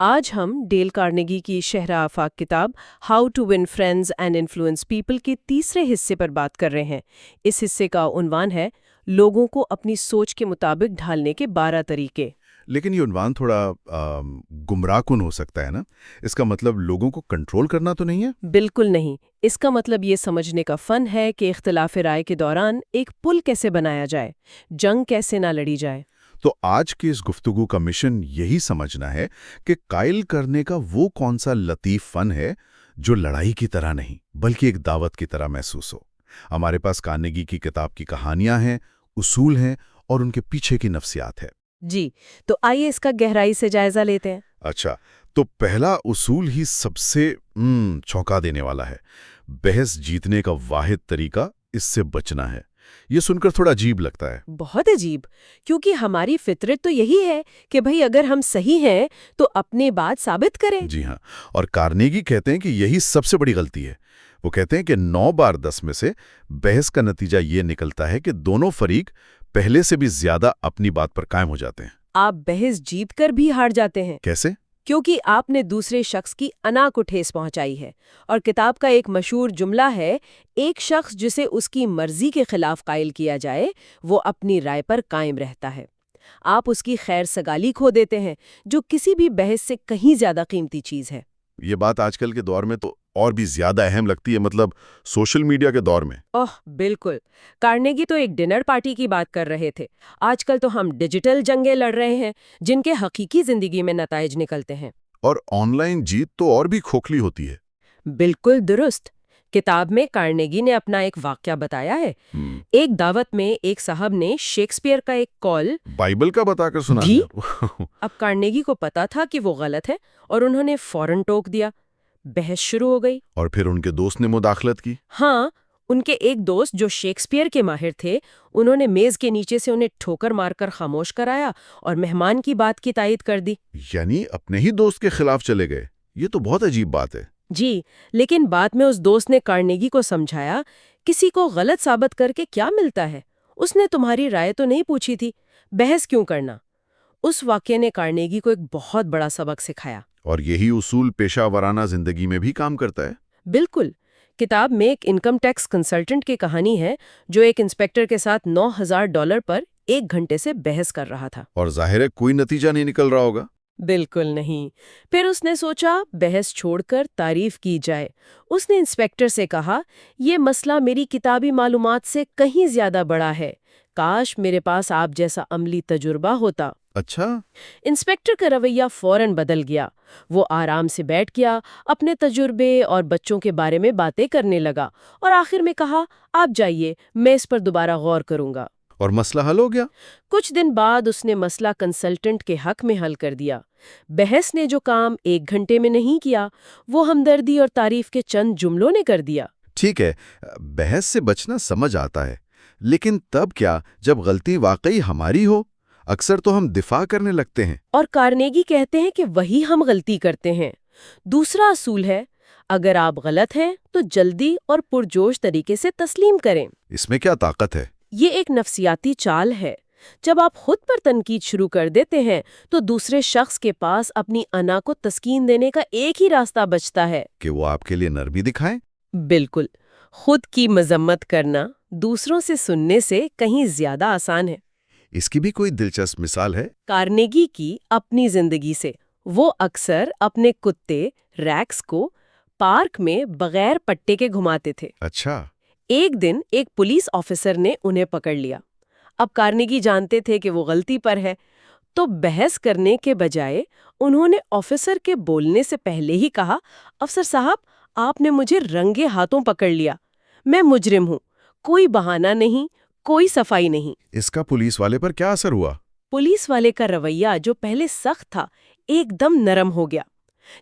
آج ہم ڈیل کارنیگی کی شہر آفاق کتاب how to win friends and influence people کے تیسرے حصے پر بات کر رہے ہیں۔ اس حصے کا عنوان ہے لوگوں کو اپنی سوچ کے مطابق ڈھالنے کے 12 طریقے۔ لیکن یہ عنوان تھوڑا گمراہ کن ہو سکتا ہے نا؟ اس کا مطلب لوگوں کو کنٹرول کرنا تو نہیں ہے؟ بالکل نہیں، اس کا مطلب یہ سمجھنے کا فن ہے کہ اختلاف رائے کے دوران ایک پل کیسے بنایا جائے، جنگ کیسے نہ لڑی جائے۔ تو آج کی اس گفتگو کا مشن یہی سمجھنا ہے کہ قائل کرنے کا وہ کون سا لطیف فن ہے جو لڑائی کی طرح نہیں بلکہ ایک دعوت کی طرح محسوس ہو۔ ہمارے پاس کارنیگی کی کتاب کی کہانیاں ہیں، اصول ہیں اور ان کے پیچھے کی نفسیات ہے۔ جی، تو آئیے اس کا گہرائی سے جائزہ لیتے ہیں۔ اچھا، تو پہلا اصول ہی سب سے چونکا دینے والا ہے۔ بحث جیتنے کا واحد طریقہ اس سے بچنا ہے۔ یہ سن کر تھوڑا عجیب لگتا ہے۔ بہت عجیب، کیونکہ ہماری فطرت تو یہی ہے کہ بھئی اگر ہم صحیح ہیں تو اپنی بات ثابت کریں۔ جی ہاں، اور کارنیگی کہتے ہیں کہ یہی سب سے بڑی غلطی ہے۔ وہ کہتے ہیں کہ 9 بار 10 میں سے بحث کا نتیجہ یہ نکلتا ہے کہ دونوں فریق پہلے سے بھی زیادہ اپنی بات پر قائم ہو جاتے ہیں۔ آپ بحث جیت کر بھی ہار جاتے ہیں کیسے؟ کیونکہ آپ نے دوسرے شخص کی انا کو ٹھیس پہنچائی ہے۔ اور کتاب کا ایک مشہور جملہ ہے، ایک شخص جسے اس کی مرضی کے خلاف قائل کیا جائے وہ اپنی رائے پر قائم رہتا ہے۔ آپ اس کی خیر سگالی کھو دیتے ہیں، جو کسی بھی بحث سے کہیں زیادہ قیمتی چیز ہے۔ یہ بات آج کل کے دور میں تو اور بھی زیادہ اہم لگتی ہے، مطلب سوشل میڈیا کے دور میں۔ بالکل، کارنیگی تو ایک ڈنر پارٹی کی بات کر رہے تھے۔ آج کل تو ہم ڈیجیٹل جنگیں لڑ رہے ہیں جن کے حقیقی زندگی میں نتائج نکلتے ہیں۔ اور آن لائن جیت تو اور بھی کھوکھلی ہوتی ہے۔ بالکل درست۔ کتاب میں کارنیگی نے اپنا ایک واقعہ بتایا ہے۔ ایک دعوت میں ایک صاحب نے شیکسپیئر کا ایک کال بائبل کا بتا کر سنا بھی؟ اب کارنیگی کو پتا تھا کہ وہ غلط ہے اور انہوں نے فوراً ٹوک دیا۔ بحث شروع ہو گئی۔ اور پھر ان کے دوست نے مداخلت کی۔ ہاں، ان کے ایک دوست جو شیکسپیئر کے ماہر تھے، انہوں نے میز کے نیچے سے انہیں ٹھوکر مار کر خاموش کرایا اور مہمان کی بات کی تائید کر دی۔ یعنی اپنے ہی دوست کے خلاف چلے گئے؟ یہ تو بہت عجیب بات ہے۔ جی، لیکن بعد میں اس دوست نے کارنیگی کو سمجھایا، کسی کو غلط ثابت کر کے کیا ملتا ہے؟ اس نے تمہاری رائے تو نہیں پوچھی تھی، بحث کیوں کرنا؟ اس واقعے نے کارنیگی کو ایک بہت بڑا سبق سکھایا۔ اور یہی اصول پیشہ ورانہ زندگی میں بھی کام کرتا ہے۔ بالکل۔ کتاب میں ایک انکم ٹیکس کنسلٹنٹ کی کہانی ہے جو ایک انسپیکٹر کے ساتھ $9,000 پر 1 گھنٹے سے بحث کر رہا تھا۔ اور ظاہر ہے کوئی نتیجہ نہیں نکل رہا ہوگا۔ بالکل نہیں۔ پھر اس نے سوچا بحث چھوڑ کر تعریف کی جائے۔ اس نے انسپیکٹر سے کہا، یہ مسئلہ میری کتابی معلومات سے کہیں زیادہ بڑا ہے، کاش میرے پاس آپ جیسا عملی تجربہ ہوتا۔ اچھا۔ انسپیکٹر کا رویہ فوراً بدل گیا۔ وہ آرام سے بیٹھ گیا، اپنے تجربے اور بچوں کے بارے میں باتیں کرنے لگا اور آخر میں کہا، آپ جائیے، میں اس پر دوبارہ غور کروں گا۔ اور مسئلہ حل ہو گیا؟ کچھ دن بعد اس نے مسئلہ کنسلٹنٹ کے حق میں حل کر دیا۔ بحث نے جو کام 1 گھنٹے میں نہیں کیا، وہ ہمدردی اور تعریف کے چند جملوں نے کر دیا۔ ٹھیک ہے، بحث سے بچنا سمجھ آتا ہے، لیکن تب کیا جب غلطی واقعی ہماری ہو؟ اکثر تو ہم دفاع کرنے لگتے ہیں۔ اور کارنیگی کہتے ہیں کہ وہی ہم غلطی کرتے ہیں۔ دوسرا اصول ہے، اگر آپ غلط ہیں تو جلدی اور پرجوش طریقے سے تسلیم کریں۔ اس میں کیا طاقت ہے؟ یہ ایک نفسیاتی چال ہے۔ جب آپ خود پر تنقید شروع کر دیتے ہیں تو دوسرے شخص کے پاس اپنی انا کو تسکین دینے کا ایک ہی راستہ بچتا ہے کہ وہ آپ کے لیے نرمی دکھائیں۔ بالکل۔ خود کی مذمت کرنا دوسروں سے سننے سے کہیں زیادہ آسان ہے۔ اس کی بھی کوئی دلچسپ مثال ہے؟ کارنیگی کی اپنی زندگی سے۔ وہ اکثر اپنے کتے ریکس کو پارک میں بغیر پٹے کے گھماتے تھے۔ اچھا۔ ایک دن ایک پولیس آفیسر نے انہیں پکڑ لیا۔ اب کارنیگی جانتے تھے کہ وہ غلطی پر ہے، تو بحث کرنے کے بجائے انہوں نے آفیسر کے بولنے سے پہلے ہی کہا، افسر صاحب، آپ نے مجھے رنگے ہاتھوں پکڑ لیا، میں مجرم ہوں، کوئی بہانہ نہیں، کوئی صفائی نہیں۔ اس کا پولیس والے پر کیا اثر ہوا؟ پولیس والے کا رویہ جو پہلے سخت تھا ایک دم نرم ہو گیا۔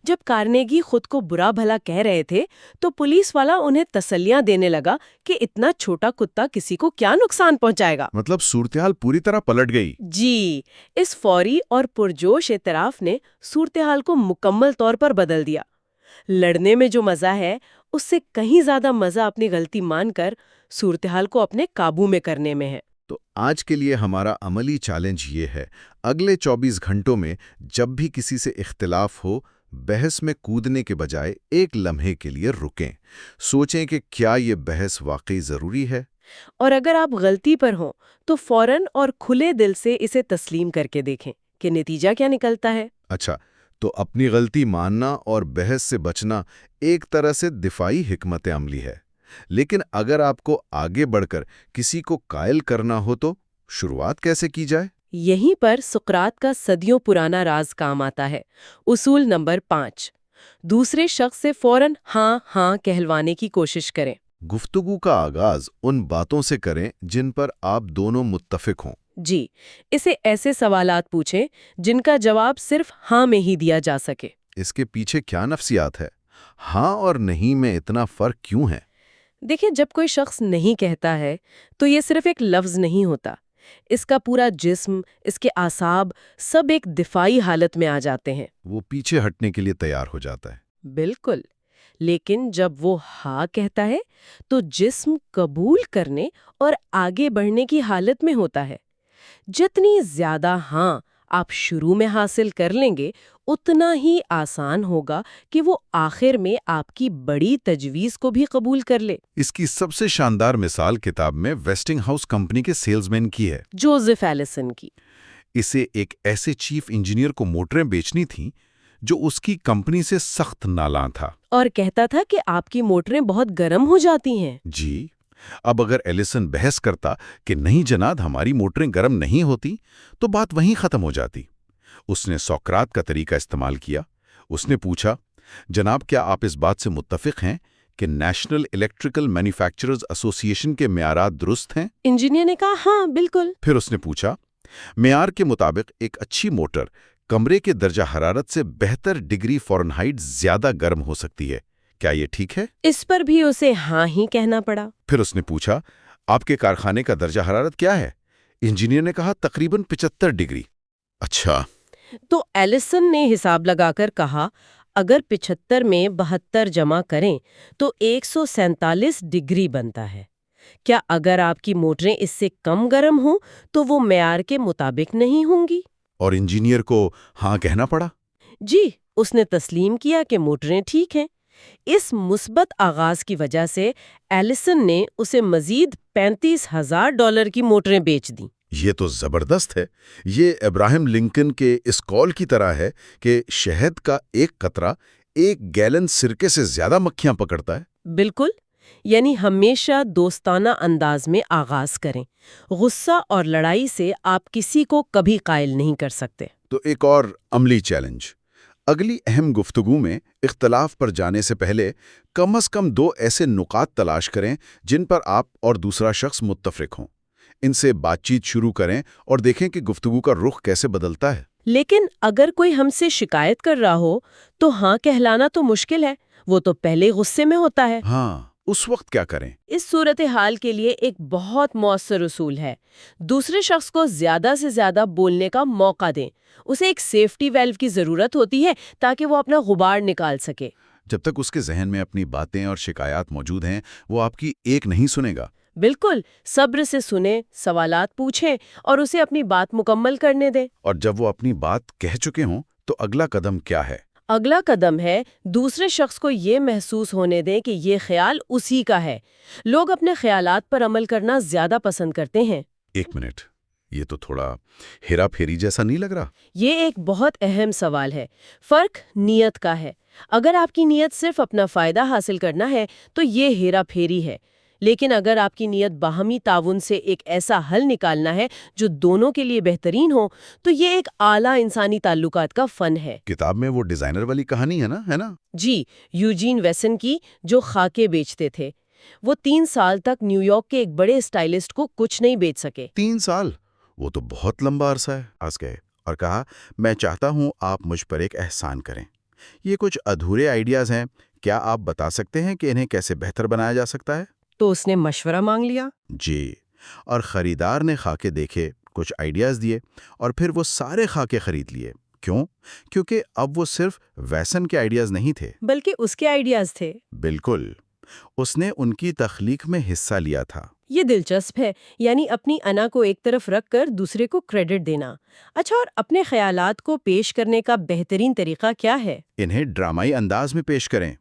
جب کارنیگی خود کو برا بھلا کہہ رہے تھے تو پولیس والا انہیں تسلیاں دینے لگا کہ اتنا چھوٹا کتا کسی کو کیا نقصان پہنچائے گا۔ مطلب صورتحال پوری طرح پلٹ گئی۔ جی، اس فوری اور پرجوش اعتراف نے صورتحال کو مکمل طور پر بدل دیا۔ لڑنے میں جو مزہ ہے اس سے کہیں زیادہ مزہ اپنی غلطی مان کر صورتحال کو اپنے قابو میں کرنے میں ہے۔ تو آج کے لیے ہمارا عملی چیلنج یہ ہے، اگلے 24 گھنٹوں میں جب بھی کسی سے اختلاف ہو، بحث میں کودنے کے بجائے ایک لمحے کے لیے رکیں، سوچیں کہ کیا یہ بحث واقعی ضروری ہے؟ اور اگر آپ غلطی پر ہوں تو فوراً اور کھلے دل سے اسے تسلیم کر کے دیکھیں کہ نتیجہ کیا نکلتا ہے۔ اچھا، تو اپنی غلطی ماننا اور بحث سے بچنا ایک طرح سے دفاعی حکمت عملی ہے، لیکن اگر آپ کو آگے بڑھ کر کسی کو قائل کرنا ہو تو شروعات کیسے کی جائے؟ یہیں پر سقراط کا صدیوں پرانا راز کام آتا ہے۔ اصول نمبر 5، دوسرے شخص سے فوراً ہاں ہاں کہلوانے کی کوشش کریں۔ گفتگو کا آغاز ان باتوں سے کریں جن پر آپ دونوں متفق ہوں۔ جی، اسے ایسے سوالات پوچھیں جن کا جواب صرف ہاں میں ہی دیا جا سکے۔ اس کے پیچھے کیا نفسیات ہے؟ ہاں اور نہیں میں اتنا فرق کیوں ہے؟ دیکھیں، جب کوئی شخص نہیں کہتا ہے تو یہ صرف ایک لفظ نہیں ہوتا، اس کا پورا جسم، اس کے اعصاب سب ایک دفاعی حالت میں آ جاتے ہیں۔ وہ پیچھے ہٹنے کے لیے تیار ہو جاتا ہے۔ بالکل، لیکن جب وہ ہاں کہتا ہے تو جسم قبول کرنے اور آگے بڑھنے کی حالت میں ہوتا ہے۔ جتنی زیادہ ہاں آپ شروع میں حاصل کر لیں گے، اتنا ہی آسان ہوگا کہ وہ آخر میں آپ کی بڑی تجویز کو بھی قبول کر لے۔ اس کی سب سے شاندار مثال کتاب میں ویسٹنگ ہاؤس کمپنی کے سیلز مین کی ہے، جوزف ایلیسن کی۔ اسے ایک ایسے چیف انجینئر کو موٹریں بیچنی تھیں جو اس کی کمپنی سے سخت نالاں تھا، اور کہتا تھا کہ آپ کی موٹریں بہت گرم ہو جاتی ہیں۔ جی۔ اب اگر ایلیسن بحث کرتا کہ نہیں جناب ہماری موٹریں گرم نہیں ہوتی، تو بات وہیں ختم ہو جاتی۔ اس نے سوکرات کا طریقہ استعمال کیا۔ اس نے پوچھا، جناب کیا آپ اس بات سے متفق ہیں کہ نیشنل الیکٹریکل مینوفیکچررز ایسوسی ایشن کے معیارات درست ہیں؟ انجینئر نے کہا ہاں بالکل۔ پھر اس نے پوچھا، معیار کے مطابق ایک اچھی موٹر کمرے کے درجہ حرارت سے 72 ڈگری فارنہائٹ زیادہ گرم ہو سکتی ہے، کیا یہ ٹھیک ہے؟ اس پر بھی اسے ہاں ہی کہنا پڑا۔ پھر اس نے پوچھا، آپ کے کارخانے کا درجہ حرارت کیا ہے؟ انجینئر نے کہا تقریباً 75 ڈگری۔ اچھا۔ تو ایلیسن نے حساب لگا کر کہا، اگر 75 میں 72 جمع کریں تو 147 ڈگری بنتا ہے۔ کیا اگر آپ کی موٹریں اس سے کم گرم ہوں تو وہ معیار کے مطابق نہیں ہوں گی؟ اور انجینئر کو ہاں کہنا پڑا۔ جی، اس نے تسلیم کیا کہ موٹریں ٹھیک ہیں۔ اس مثبت آغاز کی وجہ سے ایلیسن نے اسے مزید $35,000 کی موٹریں بیچ دیں۔ یہ تو زبردست ہے۔ یہ ابراہیم لنکن کے اس کال کی طرح ہے کہ شہد کا ایک قطرہ 1 گیلن سرکے سے زیادہ مکھیاں پکڑتا ہے۔ بالکل، یعنی ہمیشہ دوستانہ انداز میں آغاز کریں۔ غصہ اور لڑائی سے آپ کسی کو کبھی قائل نہیں کر سکتے۔ تو ایک اور عملی چیلنج، اگلی اہم گفتگو میں اختلاف پر جانے سے پہلے کم از کم 2 ایسے نکات تلاش کریں جن پر آپ اور دوسرا شخص متفق ہوں۔ ان سے بات چیت شروع کریں اور دیکھیں کہ گفتگو کا رخ کیسے بدلتا ہے۔ لیکن اگر کوئی ہم سے شکایت کر رہا ہو تو ہاں کہلانا تو مشکل ہے، وہ تو پہلے غصے میں ہوتا ہے۔ ہاں، اس وقت کیا کریں؟ اس صورتحال کے لیے ایک بہت مؤثر اصول ہے، دوسرے شخص کو زیادہ سے زیادہ بولنے کا موقع دیں۔ اسے ایک سیفٹی ویلو کی ضرورت ہوتی ہے تاکہ وہ اپنا غبار نکال سکے۔ جب تک اس کے ذہن میں اپنی باتیں اور شکایات موجود ہیں، وہ آپ کی ایک نہیں سنے گا۔ بالکل، صبر سے سنیں، سوالات پوچھیں اور اسے اپنی بات مکمل کرنے دیں۔ اور جب وہ اپنی بات کہہ چکے ہوں تو اگلا قدم کیا ہے؟ اگلا قدم ہے دوسرے شخص کو یہ محسوس ہونے دیں کہ یہ خیال اسی کا ہے۔ لوگ اپنے خیالات پر عمل کرنا زیادہ پسند کرتے ہیں۔ 1 منٹ، یہ تو تھوڑا ہیرا پھیری جیسا نہیں لگ رہا؟ یہ ایک بہت اہم سوال ہے۔ فرق نیت کا ہے۔ اگر آپ کی نیت صرف اپنا فائدہ حاصل کرنا ہے تو یہ ہیرا پھیری ہے، لیکن اگر آپ کی نیت باہمی تعاون سے ایک ایسا حل نکالنا ہے جو دونوں کے لیے بہترین ہو، تو یہ ایک اعلیٰ انسانی تعلقات کا فن ہے۔ کتاب میں وہ ڈیزائنر والی کہانی ہے نا؟ جی، یوجین ویسن کی، جو خاکے بیچتے تھے۔ وہ 3 سال تک نیو یارک کے ایک بڑے اسٹائلسٹ کو کچھ نہیں بیچ سکے۔ 3 سال؟ وہ تو بہت لمبا عرصہ ہے۔ آس گئے اور کہا، میں چاہتا ہوں آپ مجھ پر ایک احسان کریں۔ یہ کچھ ادھورے آئیڈیاز ہیں، کیا آپ بتا سکتے ہیں کہ انہیں کیسے بہتر بنایا جا سکتا ہے؟ تو اس نے مشورہ مانگ لیا۔ جی، اور خریدار نے خاکے دیکھے، کچھ آئیڈیاز دیے اور پھر وہ سارے خاکے خرید لیے۔ کیوں؟ کیونکہ اب وہ صرف ویسن کے آئیڈیاز نہیں تھے، بلکہ اس کے آئیڈیاز تھے۔ بالکل، اس نے ان کی تخلیق میں حصہ لیا تھا۔ یہ دلچسپ ہے، یعنی اپنی انا کو ایک طرف رکھ کر دوسرے کو کریڈٹ دینا۔ اچھا، اور اپنے خیالات کو پیش کرنے کا بہترین طریقہ کیا ہے؟ انہیں ڈرامائی انداز میں پیش کریں۔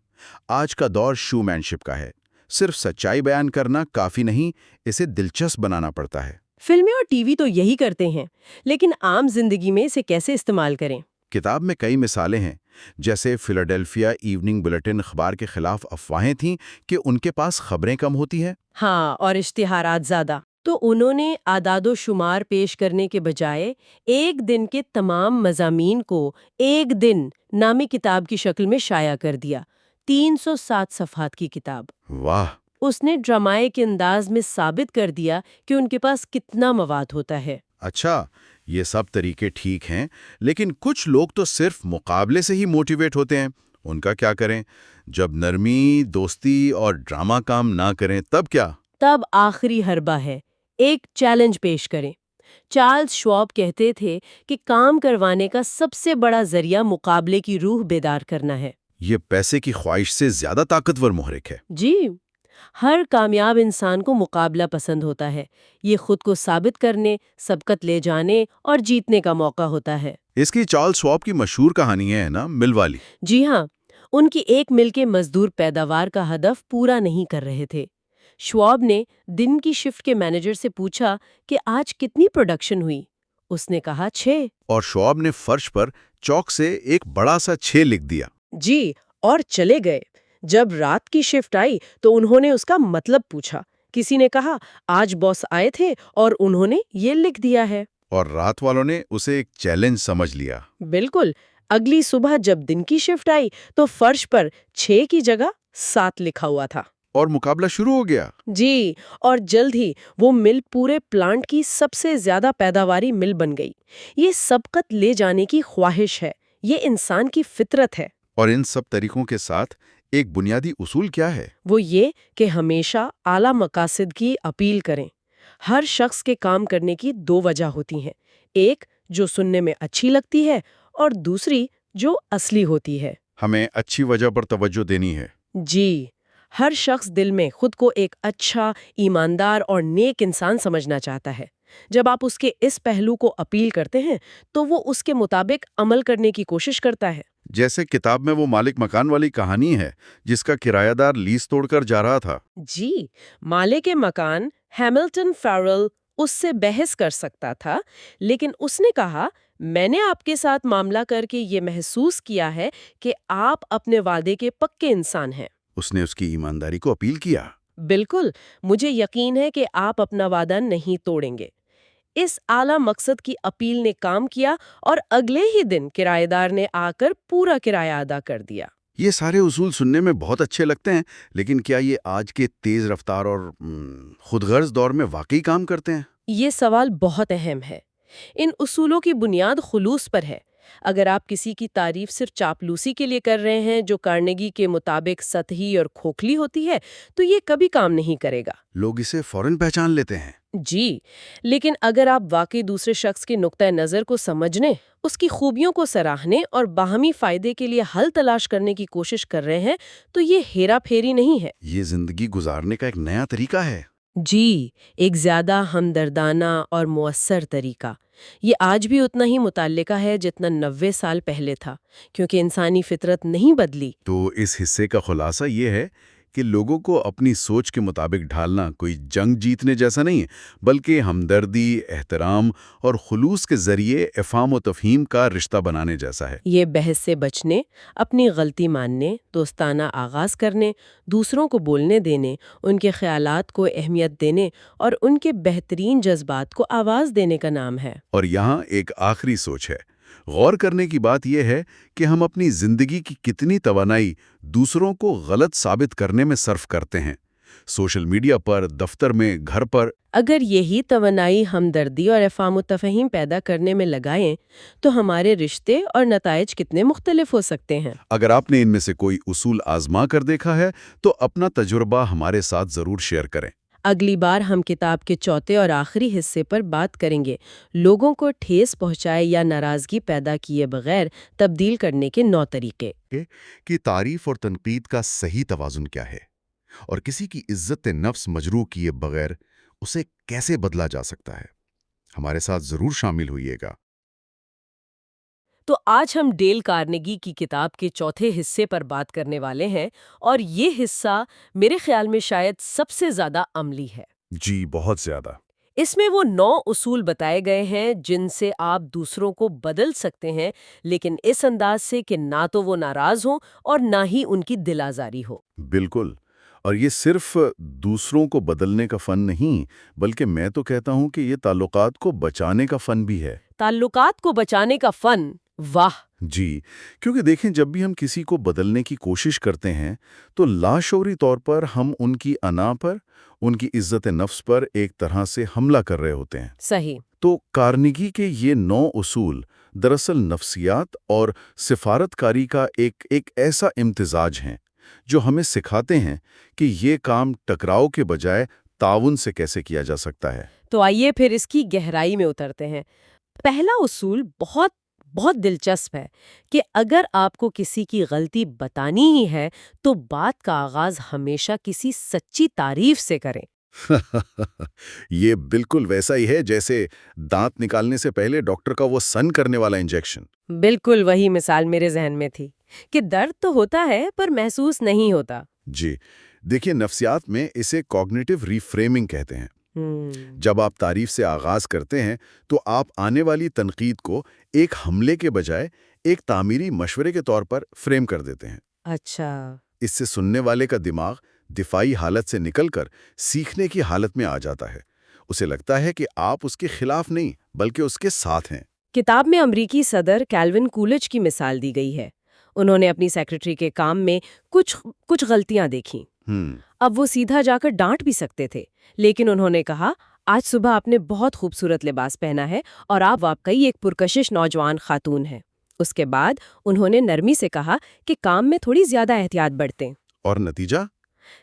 آج کا دور شو مین شپ کا ہے، صرف سچائی بیان کرنا کافی نہیں، اسے دلچسپ بنانا پڑتا ہے۔ فلمیں اور ٹی وی تو یہی کرتے ہیں، لیکن عام زندگی میں اسے کیسے استعمال کریں؟ کتاب میں کئی مثالیں ہیں، جیسے فیلاڈیلفیا ایوننگ بلیٹن اخبار کے خلاف افواہیں تھیں کہ ان کے پاس خبریں کم ہوتی ہیں۔ ہاں، اور اشتہارات زیادہ۔ تو انہوں نے اعداد و شمار پیش کرنے کے بجائے ایک دن کے تمام مضامین کو ایک دن نامی کتاب کی شکل میں شائع کر دیا۔ 307 صفحات کی کتاب۔ واہ! اس نے ڈرامائی کے انداز میں ثابت کر دیا کہ ان کے پاس کتنا مواد ہوتا ہے۔ اچھا، یہ سب طریقے ٹھیک ہیں، لیکن کچھ لوگ تو صرف مقابلے سے ہی موٹیویٹ ہوتے ہیں۔ ان کا کیا کریں؟ جب نرمی، دوستی اور ڈرامہ کام نہ کریں تب کیا؟ تب آخری حربہ ہے، ایک چیلنج پیش کریں۔ چارلز شواب کہتے تھے کہ کام کروانے کا سب سے بڑا ذریعہ مقابلے کی روح بیدار کرنا ہے۔ یہ پیسے کی خواہش سے زیادہ طاقتور محرک ہے۔ جی، ہر کامیاب انسان کو مقابلہ پسند ہوتا ہے۔ یہ خود کو ثابت کرنے، سبقت لے جانے اور جیتنے کا موقع ہوتا ہے۔ اس کی چارلز شواب کی مشہور کہانی ہے نا، مل والی۔ جی ہاں، ان کی ایک مل کے مزدور پیداوار کا ہدف پورا نہیں کر رہے تھے۔ شواب نے دن کی شفٹ کے مینیجر سے پوچھا کہ آج کتنی پروڈکشن ہوئی؟ اس نے کہا 6۔ اور شواب نے فرش پر چاک سے ایک بڑا سا 6 لکھ دیا۔ جی، اور چلے گئے۔ جب رات کی شفٹ آئی تو انہوں نے اس کا مطلب پوچھا۔ کسی نے کہا آج باس آئے تھے اور انہوں نے یہ لکھ دیا ہے۔ اور رات والوں نے اسے ایک چیلنج سمجھ لیا۔ بالکل۔ اگلی صبح جب دن کی شفٹ آئی تو فرش پر 6 کی جگہ 7 لکھا ہوا تھا۔ اور مقابلہ شروع ہو گیا۔ جی، اور جلد ہی وہ مل پورے پلانٹ کی سب سے زیادہ پیداواری مل بن گئی۔ یہ سبقت لے جانے کی خواہش ہے، یہ انسان کی فطرت ہے۔ اور ان سب طریقوں کے ساتھ ایک بنیادی اصول کیا ہے؟ وہ یہ کہ ہمیشہ اعلیٰ مقاصد کی اپیل کریں۔ ہر شخص کے کام کرنے کی 2 وجہ ہوتی ہیں، ایک جو سننے میں اچھی لگتی ہے اور دوسری جو اصلی ہوتی ہے۔ ہمیں اچھی وجہ پر توجہ دینی ہے۔ جی، ہر شخص دل میں خود کو ایک اچھا، ایماندار اور نیک انسان سمجھنا چاہتا ہے۔ جب آپ اس کے اس پہلو کو اپیل کرتے ہیں تو وہ اس کے مطابق عمل کرنے کی کوشش کرتا ہے۔ جیسے کتاب میں وہ مالک مکان والی کہانی ہے جس کا کرایہ دار لیز توڑ کر جا رہا تھا۔ جی، مالک مکان ہیملٹن فیرل اس سے بحث کر سکتا تھا، لیکن اس نے کہا میں نے آپ کے ساتھ معاملہ کر کے یہ محسوس کیا ہے کہ آپ اپنے وعدے کے پکے انسان ہیں۔ اس نے اس کی ایمانداری کو اپیل کیا۔ بالکل، مجھے یقین ہے کہ آپ اپنا وعدہ نہیں توڑیں گے۔ اس اعلیٰ مقصد کی اپیل نے کام کیا اور اگلے ہی دن کرایہ دار نے آ کر پورا کرایہ ادا کر دیا۔ یہ سارے اصول سننے میں بہت اچھے لگتے ہیں، لیکن کیا یہ آج کے تیز رفتار اور خود غرض دور میں واقعی کام کرتے ہیں؟ یہ سوال بہت اہم ہے۔ ان اصولوں کی بنیاد خلوص پر ہے۔ اگر آپ کسی کی تعریف صرف چاپلوسی کے لیے کر رہے ہیں جو کارنیگی کے مطابق سطحی اور کھوکھلی ہوتی ہے تو یہ کبھی کام نہیں کرے گا۔ لوگ اسے فوراً پہچان لیتے ہیں۔ جی، لیکن اگر آپ واقعی دوسرے شخص کے نقطہ نظر کو سمجھنے، اس کی خوبیوں کو سراہنے اور باہمی فائدے کے لیے حل تلاش کرنے کی کوشش کر رہے ہیں تو یہ ہیرا پھیری نہیں ہے۔ یہ زندگی گزارنے کا ایک نیا طریقہ ہے۔ جی، ایک زیادہ ہمدردانہ اور مؤثر طریقہ۔ یہ آج بھی اتنا ہی متعلقہ ہے جتنا 90 سال پہلے تھا، کیونکہ انسانی فطرت نہیں بدلی۔ تو اس حصے کا خلاصہ یہ ہے کہ لوگوں کو اپنی سوچ کے مطابق ڈھالنا کوئی جنگ جیتنے جیسا نہیں ہے، بلکہ ہمدردی، احترام اور خلوص کے ذریعے افہام و تفہیم کا رشتہ بنانے جیسا ہے۔ یہ بحث سے بچنے، اپنی غلطی ماننے، دوستانہ آغاز کرنے، دوسروں کو بولنے دینے، ان کے خیالات کو اہمیت دینے اور ان کے بہترین جذبات کو آواز دینے کا نام ہے۔ اور یہاں ایک آخری سوچ ہے۔ غور کرنے کی بات یہ ہے کہ ہم اپنی زندگی کی کتنی توانائی دوسروں کو غلط ثابت کرنے میں صرف کرتے ہیں، سوشل میڈیا پر، دفتر میں، گھر پر۔ اگر یہی توانائی ہمدردی اور افہام و تفہیم پیدا کرنے میں لگائیں تو ہمارے رشتے اور نتائج کتنے مختلف ہو سکتے ہیں۔ اگر آپ نے ان میں سے کوئی اصول آزما کر دیکھا ہے تو اپنا تجربہ ہمارے ساتھ ضرور شیئر کریں۔ اگلی بار ہم کتاب کے چوتھے اور آخری حصے پر بات کریں گے، لوگوں کو ٹھیس پہنچائے یا ناراضگی پیدا کیے بغیر تبدیل کرنے کے 9 طریقے۔ کہ تعریف اور تنقید کا صحیح توازن کیا ہے، اور کسی کی عزت نفس مجروح کیے بغیر اسے کیسے بدلا جا سکتا ہے؟ ہمارے ساتھ ضرور شامل ہوئیے گا۔ تو آج ہم ڈیل کارنیگی کی کتاب کے چوتھے حصے پر بات کرنے والے ہیں، اور یہ حصہ میرے خیال میں شاید سب سے زیادہ عملی ہے۔ جی، بہت زیادہ۔ اس میں وہ 9 اصول بتائے گئے ہیں جن سے آپ دوسروں کو بدل سکتے ہیں، لیکن اس انداز سے کہ نہ تو وہ ناراض ہوں اور نہ ہی ان کی دل آزاری ہو۔ بالکل، اور یہ صرف دوسروں کو بدلنے کا فن نہیں، بلکہ میں تو کہتا ہوں کہ یہ تعلقات کو بچانے کا فن بھی ہے۔ تعلقات کو بچانے کا فن، واہ! جی، کیونکہ دیکھیں، جب بھی ہم کسی کو بدلنے کی کوشش کرتے ہیں تو لاشعوری طور پر ہم ان کی انا پر، ان کی عزت نفس پر ایک طرح سے حملہ کر رہے ہوتے ہیں۔ صحیح۔ تو کارنیگی کے یہ 9 اصول دراصل نفسیات اور سفارت کاری کا ایک ایسا امتزاج ہیں جو ہمیں سکھاتے ہیں کہ یہ کام ٹکراؤ کے بجائے تعاون سے کیسے کیا جا سکتا ہے۔ تو آئیے پھر اس کی گہرائی میں اترتے ہیں۔ پہلا اصول بہت بہت دلچسپ ہے کہ اگر آپ کو کسی کی غلطی بتانی ہی ہے تو بات کا آغاز ہمیشہ کسی سچی تعریف سے کریں۔ یہ بالکل ویسا ہی ہے جیسے دانت نکالنے سے پہلے ڈاکٹر کا وہ سن کرنے والا انجیکشن۔ بالکل وہی مثال میرے ذہن میں تھی کہ درد تو ہوتا ہے پر محسوس نہیں ہوتا۔ جی، دیکھیے، نفسیات میں اسے کوگنیٹو ریفریمنگ کہتے ہیں۔ جب آپ تعریف سے آغاز کرتے ہیں تو آپ آنے والی تنقید کو ایک حملے کے بجائے ایک تعمیری مشورے کے طور پر فریم کر دیتے ہیں۔ اچھا۔ اس سے سننے والے کا دماغ دفاعی حالت سے نکل کر سیکھنے کی حالت میں آ جاتا ہے۔ اسے لگتا ہے کہ آپ اس کے خلاف نہیں بلکہ اس کے ساتھ ہیں۔ کتاب میں امریکی صدر کیلون کولج کی مثال دی گئی ہے۔ انہوں نے اپنی سیکرٹری کے کام میں کچھ غلطیاں دیکھیں۔ اب وہ سیدھا جا کر ڈانٹ بھی سکتے تھے، لیکن انہوں نے کہا، آج صبح آپ نے بہت خوبصورت لباس پہنا ہے اور آپ واقعی ایک پرکشش نوجوان خاتون ہیں۔ اس کے بعد انہوں نے نرمی سے کہا کہ کام میں تھوڑی زیادہ احتیاط برتیں۔ اور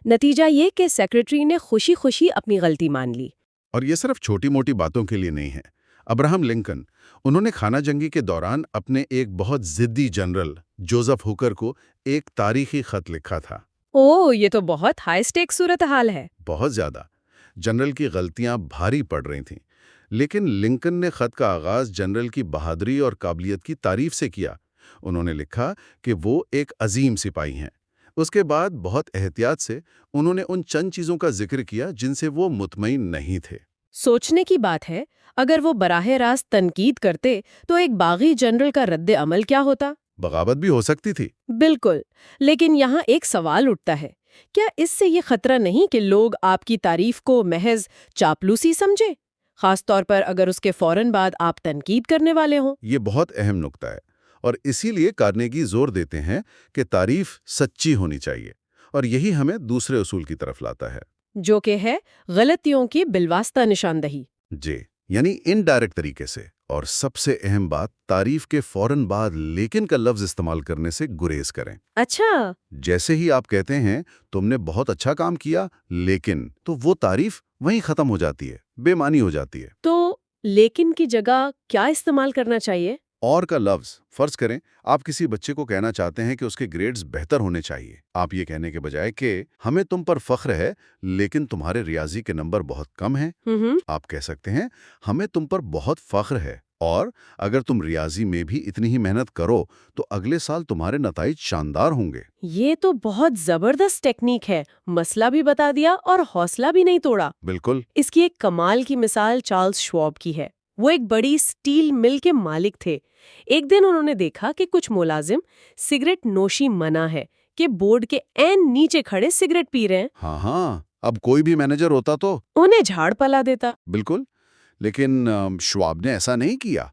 نتیجہ یہ کہ سیکرٹری نے خوشی خوشی اپنی غلطی مان لی۔ اور یہ صرف چھوٹی موٹی باتوں کے لیے نہیں ہے۔ ابراہم لنکن، انہوں نے خانہ جنگی کے دوران اپنے ایک بہت ضدی جنرل جوزف ہوکر کو ایک تاریخی خط لکھا تھا۔ اوہ، یہ تو بہت ہائی سٹیک صورتحال ہے۔ بہت زیادہ۔ جنرل کی غلطیاں بھاری پڑ رہی تھیں، لیکن لنکن نے خط کا آغاز جنرل کی بہادری اور قابلیت کی تعریف سے کیا۔ انہوں نے لکھا کہ وہ ایک عظیم سپاہی ہیں۔ اس کے بعد بہت احتیاط سے انہوں نے ان چند چیزوں کا ذکر کیا جن سے وہ مطمئن نہیں تھے۔ سوچنے کی بات ہے، اگر وہ براہ راست تنقید کرتے تو ایک باغی جنرل کا رد عمل کیا ہوتا؟ بغاوت بھی ہو سکتی تھی۔ بالکل، لیکن یہاں ایک سوال اٹھتا ہے، کیا اس سے یہ خطرہ نہیں کہ لوگ آپ کی تعریف کو محض چاپلوسی سمجھے، خاص طور پر اگر اس کے فوراً بعد آپ تنقید کرنے والے ہوں؟ یہ بہت اہم نکتہ ہے، اور اسی لیے کارنیگی زور دیتے ہیں کہ تعریف سچی ہونی چاہیے، اور یہی ہمیں دوسرے اصول کی طرف لاتا ہے، جو کہ ہے غلطیوں کی بالواسطہ نشاندہی۔ جی، یعنی انڈائریکٹ طریقے سے۔ اور سب سے اہم بات، تعریف کے فوراً بعد لیکن کا لفظ استعمال کرنے سے گریز کریں۔ اچھا۔ جیسے ہی آپ کہتے ہیں تم نے بہت اچھا کام کیا لیکن، تو وہ تعریف وہیں ختم ہو جاتی ہے، بے معنی ہو جاتی ہے۔ تو لیکن کی جگہ کیا استعمال کرنا چاہیے؟ اور کا لفظ، فرض کریں آپ کسی بچے کو کہنا چاہتے ہیں کہ اس کے گریڈز بہتر ہونے چاہیے، آپ یہ کہنے کے بجائے کہ ہمیں تم پر فخر ہے لیکن تمہارے ریاضی کے نمبر بہت کم ہیں، آپ کہہ سکتے ہیں ہمیں تم پر بہت فخر ہے، اور اگر تم ریاضی میں بھی اتنی ہی محنت کرو تو اگلے سال تمہارے نتائج شاندار ہوں گے۔ یہ تو بہت زبردست ٹیکنیک ہے، مسئلہ بھی بتا دیا اور حوصلہ بھی نہیں توڑا۔ بالکل۔ اس کی ایک کمال کی مثال چارلز شواب کی ہے۔ وہ ایک بڑی سٹیل مل کے مالک تھے۔ ایک دن انہوں نے دیکھا کہ کچھ ملازم سگریٹ نوشی منع ہے کہ بورڈ کے عین نیچے کھڑے سگریٹ پی رہے ہیں۔ ہاں، اب کوئی بھی مینیجر ہوتا تو انہیں جھاڑ پلا دیتا۔ بالکل، لیکن شواب نے ایسا نہیں کیا۔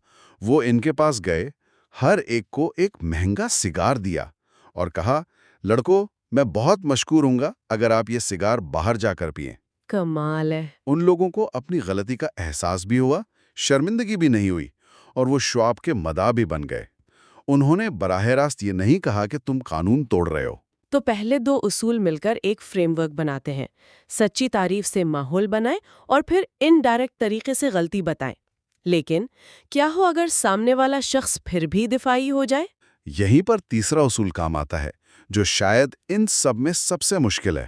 وہ ان کے پاس گئے، ہر ایک کو ایک مہنگا سگار دیا اور کہا، لڑکو، میں بہت مشکور ہوں گا اگر آپ یہ سگار باہر جا کر پئیں۔ کمال ہے۔ ان لوگوں کو اپنی غلطی کا احساس بھی ہوا، شرمندگی بھی نہیں ہوئی، اور وہ شواب کے مداح بھی بن گئے۔ انہوں نے براہ راست یہ نہیں کہا کہ تم قانون توڑ رہے ہو۔ تو پہلے 2 اصول مل کر ایک فریم ورک بناتے ہیں، سچی تعریف سے ماحول بنائیں اور پھر انڈائریکٹ طریقے سے غلطی بتائیں۔ لیکن کیا ہو اگر سامنے والا شخص پھر بھی دفاعی ہو جائے؟ یہیں پر تیسرا اصول کام آتا ہے، جو شاید ان سب میں سب سے مشکل ہے۔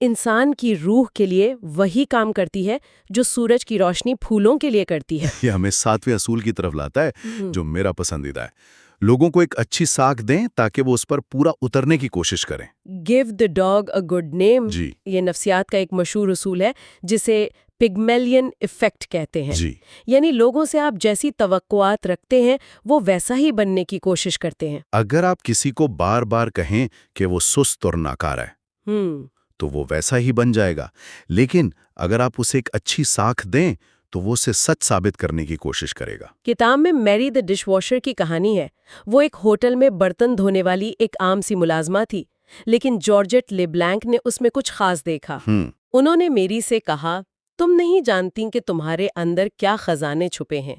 انسان کی روح کے لیے وہی کام کرتی ہے جو سورج کی روشنی پھولوں کے لیے کرتی ہے۔ یہ ہمیں 7ویں اصول کی طرف لاتا ہے جو میرا پسندیدہ ہے۔ لوگوں کو ایک اچھی ساکھ دیں تاکہ وہ اس پر پورا اترنے کی کوشش کریں۔ Give the dog a good name۔ جی یہ نفسیات کا ایک مشہور اصول ہے جسے پگمیلین ایفیکٹ کہتے ہیں۔ جی یعنی لوگوں سے آپ جیسی توقعات رکھتے ہیں وہ ویسا ہی بننے کی کوشش کرتے ہیں۔ اگر آپ کسی کو بار بار کہیں کہ وہ سست اور ناکارہ ہے تو وہ ویسا ہی بن جائے گا، لیکن اگر آپ اسے ایک اچھی ساکھ دیں تو وہ اسے سچ ثابت کرنے کی کوشش کرے گا۔ کتاب میں میری دا ڈش واشر کی کہانی ہے۔ وہ ایک ہوٹل میں برتن دھونے والی ایک عام سی ملازمہ تھی، لیکن جارجٹ لے بلینک نے اس میں کچھ خاص دیکھا۔ انہوں نے میری سے کہا، تم نہیں جانتی کہ تمہارے اندر کیا خزانے چھپے ہیں۔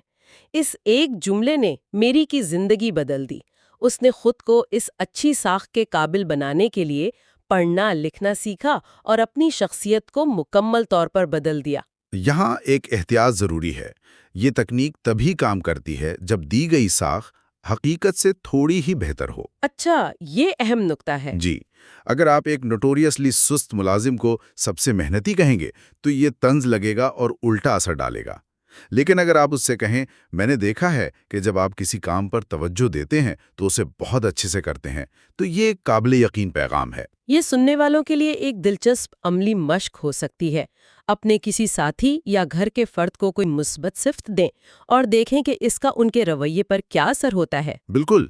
اس ایک جملے نے میری کی زندگی بدل دی۔ اس نے خود کو اس اچھی ساکھ کے قابل بنانے کے لیے پڑھنا لکھنا سیکھا اور اپنی شخصیت کو مکمل طور پر بدل دیا۔ یہاں ایک احتیاط ضروری ہے۔ یہ تکنیک تبھی کام کرتی ہے جب دی گئی ساکھ حقیقت سے تھوڑی ہی بہتر ہو۔ اچھا، یہ اہم نکتہ ہے۔ جی، اگر آپ ایک نوٹوریسلی سست ملازم کو سب سے محنتی کہیں گے تو یہ طنز لگے گا اور الٹا اثر ڈالے گا۔ لیکن اگر آپ اس سے کہیں، میں نے دیکھا ہے کہ جب آپ کسی کام پر توجہ دیتے ہیں تو اسے بہت اچھے سے کرتے ہیں، تو یہ ایک قابل یقین پیغام ہے۔ یہ سننے والوں کے لیے ایک دلچسپ عملی مشق ہو سکتی ہے۔ اپنے کسی ساتھی یا گھر کے فرد کو کوئی مثبت صفت دیں اور دیکھیں کہ اس کا ان کے رویے پر کیا اثر ہوتا ہے۔ بالکل۔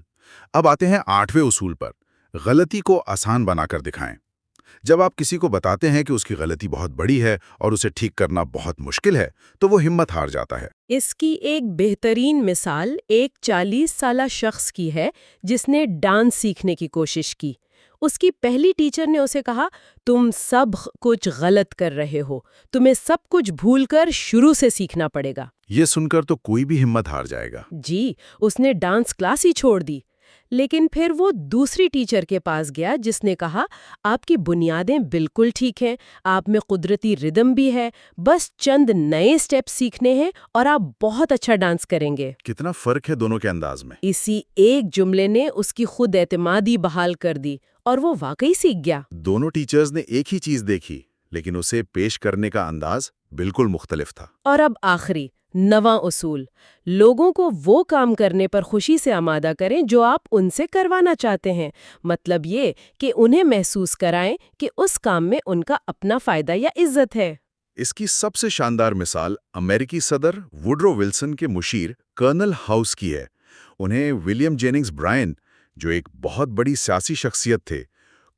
اب آتے ہیں 8ویں اصول پر، غلطی کو آسان بنا کر دکھائیں۔ جب آپ کسی کو بتاتے ہیں کہ اس کی غلطی بہت بڑی ہے اور اسے ٹھیک کرنا بہت مشکل ہے تو وہ ہمت ہار جاتا ہے۔ اس کی ایک بہترین مثال ایک 40 سالہ شخص کی ہے جس نے ڈانس سیکھنے کی کوشش کی۔ اس کی پہلی ٹیچر نے اسے کہا، تم سب کچھ غلط کر رہے ہو، تمہیں سب کچھ بھول کر شروع سے سیکھنا پڑے گا۔ یہ سن کر تو کوئی بھی ہمت ہار جائے گا۔ جی، اس نے ڈانس کلاس ہی چھوڑ دی۔ لیکن پھر وہ دوسری ٹیچر کے پاس گیا جس نے کہا، آپ کی بنیادیں بالکل ٹھیک ہیں، آپ میں قدرتی ردم بھی ہے، بس چند نئے سٹیپ سیکھنے ہیں اور آپ بہت اچھا ڈانس کریں گے۔ کتنا فرق ہے دونوں کے انداز میں۔ اسی ایک جملے نے اس کی خود اعتمادی بحال کر دی اور وہ واقعی سیکھ گیا۔ دونوں ٹیچرز نے ایک ہی چیز دیکھی، لیکن اسے پیش کرنے کا انداز بالکل مختلف تھا۔ اور اب آخری 9واں اصول، لوگوں کو وہ کام کرنے پر خوشی سے آمادہ کریں جو آپ ان سے کروانا چاہتے ہیں۔ مطلب یہ کہ انہیں محسوس کرائیں کہ اس کام میں ان کا اپنا فائدہ یا عزت ہے۔ اس کی سب سے شاندار مثال امریکی صدر ووڈرو ولسن کے مشیر کرنل ہاؤس کی ہے۔ انہیں ولیم جیننگز برائن، جو ایک بہت بڑی سیاسی شخصیت تھے،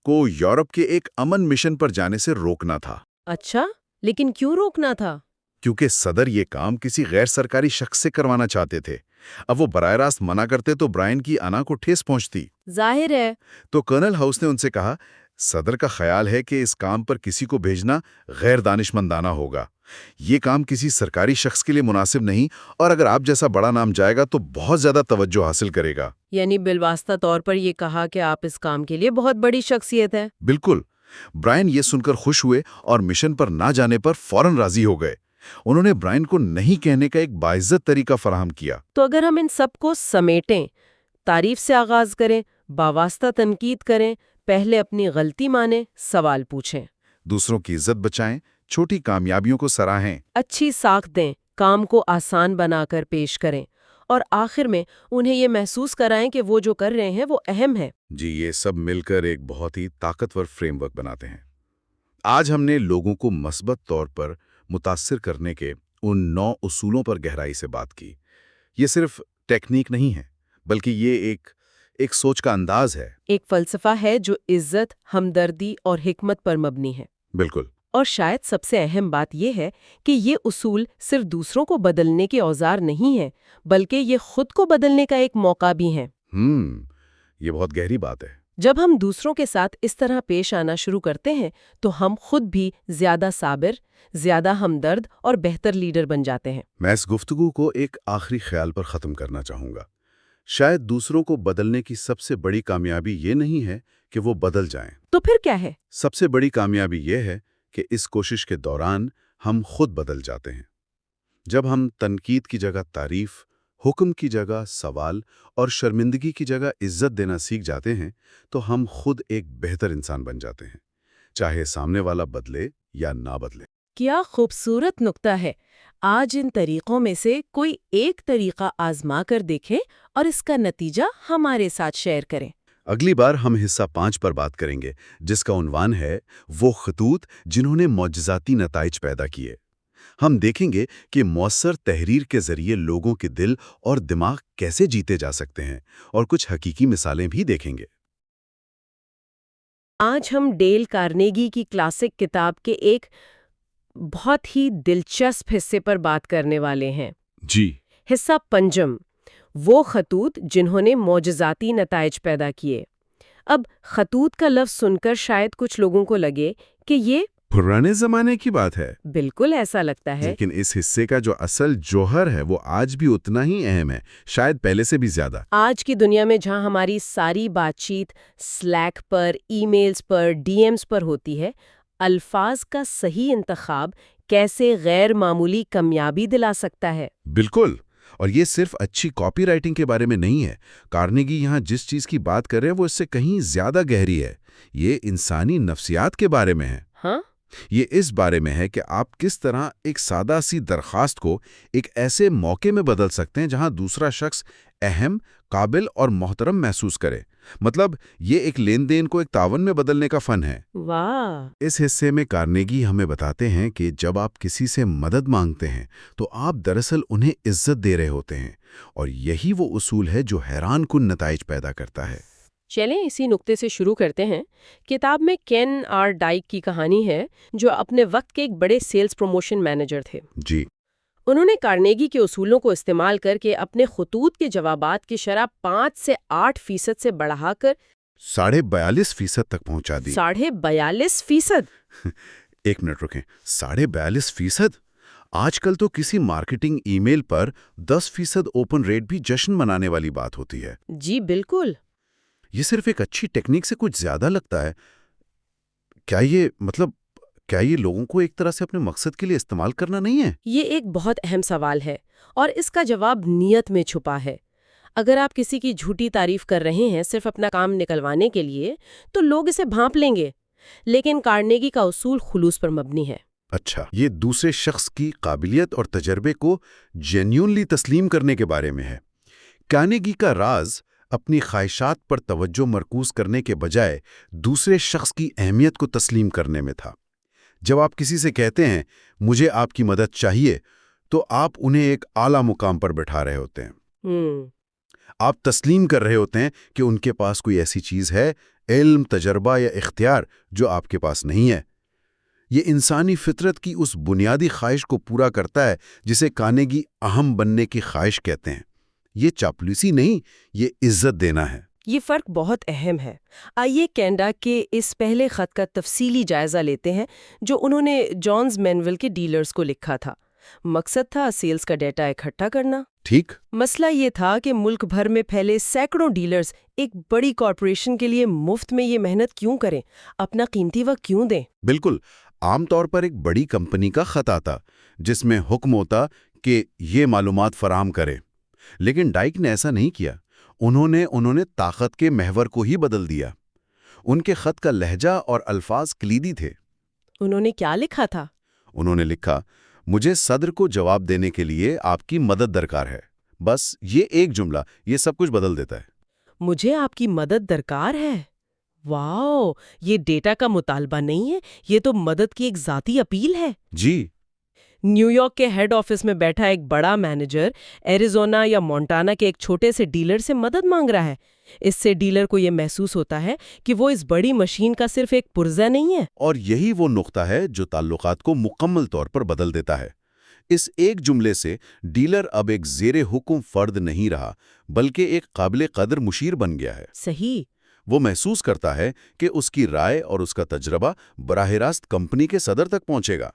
کو یورپ کے ایک امن مشن پر جانے سے روکنا تھا۔ اچھا، لیکن کیوں روکنا تھا؟ کیونکہ صدر یہ کام کسی غیر سرکاری شخص سے کروانا چاہتے تھے۔ اب وہ براہ راست منع کرتے تو برائن کی انا کو ٹھیس پہنچتی۔ ظاہر ہے۔ تو کرنل ہاؤس نے ان سے کہا، صدر کا خیال ہے کہ اس کام پر کسی کو بھیجنا غیر دانشمندانہ ہوگا۔ یہ کام کسی سرکاری شخص کے لیے مناسب نہیں، اور اگر آپ جیسا بڑا نام جائے گا تو بہت زیادہ توجہ حاصل کرے گا۔ یعنی بالواسطہ طور پر یہ کہا کہ آپ اس کام کے لیے بہت بڑی شخصیت ہے۔ بالکل۔ برائن یہ سن کر خوش ہوئے اور مشن پر نہ جانے پر فوراً راضی ہو گئے۔ انہوں نے برائن کو نہیں کہنے کا ایک باعزت طریقہ فراہم کیا۔ تو اگر ہم ان سب کو سمیٹیں، تعریف سے آغاز کریں، باواسطہ تنقید کریں، پہلے اپنی غلطی مانیں، سوال پوچھیں، دوسروں کی عزت بچائیں، چھوٹی کامیابیوں کو سراہیں، اچھی ساکھ دیں، کام کو آسان بنا کر پیش کریں، اور آخر میں انہیں یہ محسوس کرائیں کہ وہ جو کر رہے ہیں وہ اہم ہے۔ جی، یہ سب مل کر ایک بہت ہی طاقتور فریم ورک بناتے ہیں۔ آج ہم نے لوگوں کو مثبت طور پر متاثر کرنے کے ان 9 اصولوں پر گہرائی سے بات کی۔ یہ صرف ٹیکنیک نہیں ہے، بلکہ یہ ایک سوچ کا انداز ہے۔ ایک فلسفہ ہے جو عزت، ہمدردی اور حکمت پر مبنی ہے۔ بالکل۔ اور شاید سب سے اہم بات یہ ہے کہ یہ اصول صرف دوسروں کو بدلنے کے اوزار نہیں ہیں، بلکہ یہ خود کو بدلنے کا ایک موقع بھی ہیں۔ یہ بہت گہری بات ہے۔ جب ہم دوسروں کے ساتھ اس طرح پیش آنا شروع کرتے ہیں تو ہم خود بھی زیادہ صابر، زیادہ ہمدرد اور بہتر لیڈر بن جاتے ہیں۔ میں اس گفتگو کو ایک آخری خیال پر ختم کرنا چاہوں گا۔ شاید دوسروں کو بدلنے کی سب سے بڑی کامیابی یہ نہیں ہے کہ وہ بدل جائیں۔ تو پھر کیا ہے؟ سب سے بڑی کامیابی یہ ہے کہ اس کوشش کے دوران ہم خود بدل جاتے ہیں۔ جب ہم تنقید کی جگہ تعریف، حکم کی جگہ سوال اور شرمندگی کی جگہ عزت دینا سیکھ جاتے ہیں تو ہم خود ایک بہتر انسان بن جاتے ہیں۔ چاہے سامنے والا بدلے یا نہ بدلے۔ کیا خوبصورت نکتہ ہے۔ آج ان طریقوں میں سے کوئی ایک طریقہ آزما کر دیکھیں اور اس کا نتیجہ ہمارے ساتھ شیئر کریں۔ اگلی بار ہم حصہ 5 پر بات کریں گے، جس کا عنوان ہے وہ خطوط جنہوں نے معجزاتی نتائج پیدا کیے۔ ہم دیکھیں گے کہ مؤثر تحریر کے ذریعے لوگوں کے دل اور دماغ کیسے جیتے جا سکتے ہیں، اور کچھ حقیقی مثالیں بھی دیکھیں گے۔ آج ہم ڈیل کارنیگی کی کلاسک کتاب کے ایک بہت ہی دلچسپ حصے پر بات کرنے والے ہیں۔ جی، حصہ 5، وہ خطوط جنہوں نے معجزاتی نتائج پیدا کیے۔ اب خطوط کا لفظ سن کر شاید کچھ لوگوں کو لگے کہ یہ پرانے زمانے کی بات ہے، بالکل ایسا لگتا ہے۔ لیکن اس حصے کا جو اصل جوہر ہے وہ آج بھی اتنا ہی اہم ہے، شاید پہلے سے بھی زیادہ۔ آج کی دنیا میں جہاں ہماری ساری بات چیت سلیک پر، ای میلز پر، ڈی ایمز پر ہوتی ہے، الفاظ کا صحیح انتخاب کیسے غیر معمولی کامیابی دلا سکتا ہے۔ بالکل، اور یہ صرف اچھی کاپی رائٹنگ کے بارے میں نہیں ہے۔ کارنیگی یہاں جس چیز کی بات کر رہے ہیں وہ اس سے کہیں زیادہ گہری ہے۔ یہ انسانی نفسیات کے بارے میں ہے۔ ہاں، یہ اس بارے میں ہے کہ آپ کس طرح ایک سادہ سی درخواست کو ایک ایسے موقع میں بدل سکتے ہیں جہاں دوسرا شخص اہم، قابل اور محترم محسوس کرے۔ مطلب یہ ایک لین دین کو ایک تعاون میں بدلنے کا فن ہے۔ واہ، اس حصے میں کارنیگی ہمیں بتاتے ہیں کہ جب آپ کسی سے مدد مانگتے ہیں تو آپ دراصل انہیں عزت دے رہے ہوتے ہیں، اور یہی وہ اصول ہے جو حیران کن نتائج پیدا کرتا ہے۔ چلیں اسی نقطے سے شروع کرتے ہیں۔ کتاب میں کین آر ڈائک کی کہانی ہے، جو اپنے وقت کے ایک بڑے سیلز پروموشن مینیجر تھے۔ جی، انہوں نے کارنیگی کے اصولوں کو استعمال کر کے اپنے خطوط کے جوابات کی شرح 5 سے 8% سے بڑھا کر 42.5% تک پہنچا دی۔ 42.5%! ایک منٹ رکیں، 42.5%؟ آج کل تو کسی مارکیٹنگ ای میل پر 10% اوپن ریٹ بھی جشن منانے والی بات ہوتی ہے۔ جی بالکل۔ یہ صرف ایک اچھی ٹیکنیک سے کچھ زیادہ لگتا ہے۔ کیا یہ لوگوں کو ایک طرح سے اپنے مقصد کے لیے استعمال کرنا نہیں ہے؟ یہ ایک بہت اہم سوال ہے، اور اس کا جواب نیت میں چھپا ہے۔ اگر آپ کسی کی جھوٹی تعریف کر رہے ہیں صرف اپنا کام نکلوانے کے لیے، تو لوگ اسے بھانپ لیں گے۔ لیکن کارنیگی کا اصول خلوص پر مبنی ہے۔ اچھا، یہ دوسرے شخص کی قابلیت اور تجربے کو جینیونلی تسلیم کرنے کے بارے میں ہے۔ کارنیگی کا راز اپنی خواہشات پر توجہ مرکوز کرنے کے بجائے دوسرے شخص کی اہمیت کو تسلیم کرنے میں تھا۔ جب آپ کسی سے کہتے ہیں مجھے آپ کی مدد چاہیے، تو آپ انہیں ایک اعلیٰ مقام پر بٹھا رہے ہوتے ہیں۔ آپ تسلیم کر رہے ہوتے ہیں کہ ان کے پاس کوئی ایسی چیز ہے، علم، تجربہ یا اختیار، جو آپ کے پاس نہیں ہے۔ یہ انسانی فطرت کی اس بنیادی خواہش کو پورا کرتا ہے جسے کارنیگی اہم بننے کی خواہش کہتے ہیں۔ یہ چاپلوسی نہیں، یہ عزت دینا ہے۔ یہ فرق بہت اہم ہے۔ آئیے کینڈا کے اس پہلے خط کا تفصیلی جائزہ لیتے ہیں جو انہوں نے جونز مینول کے ڈیلرز کو لکھا تھا۔ مقصد تھا سیلز کا ڈیٹا اکٹھا کرنا۔ ٹھیک۔ مسئلہ یہ تھا کہ ملک بھر میں پھیلے سینکڑوں ڈیلرز ایک بڑی کارپوریشن کے لیے مفت میں یہ محنت کیوں کریں، اپنا قیمتی وقت کیوں دیں؟ بالکل، عام طور پر ایک بڑی کمپنی کا خط آتا جس میں حکم ہوتا کہ یہ معلومات فراہم کرے، لیکن ڈائک نے ایسا نہیں کیا۔ انہوں نے طاقت کے محور کو ہی بدل دیا۔ ان کے خط کا لہجہ اور الفاظ کلیدی تھے۔ انہوں نے کیا لکھا تھا؟ انہوں نے لکھا، مجھے صدر کو جواب دینے کے لیے آپ کی مدد درکار ہے۔ بس یہ ایک جملہ یہ سب کچھ بدل دیتا ہے۔ مجھے آپ کی مدد درکار ہے؟ واو، یہ ڈیٹا کا مطالبہ نہیں ہے، یہ تو مدد کی ایک ذاتی اپیل ہے۔ جی، نیو یارک کے ہیڈ آفس میں بیٹھا ایک بڑا مینیجر ایریزونا یا مونٹانا کے ایک چھوٹے سے ڈیلر سے مدد مانگ رہا ہے۔ اس سے ڈیلر کو یہ محسوس ہوتا ہے کہ وہ اس بڑی مشین کا صرف ایک پرزہ نہیں ہے۔ اور یہی وہ نقطہ ہے جو تعلقات کو مکمل طور پر بدل دیتا ہے۔ اس ایک جملے سے ڈیلر اب ایک زیر حکم فرد نہیں رہا، بلکہ ایک قابل قدر مشیر بن گیا ہے۔ صحیح۔ وہ محسوس کرتا ہے کہ اس کی رائے اور اس کا تجربہ براہ راست کمپنی کے صدر تک پہنچے گا۔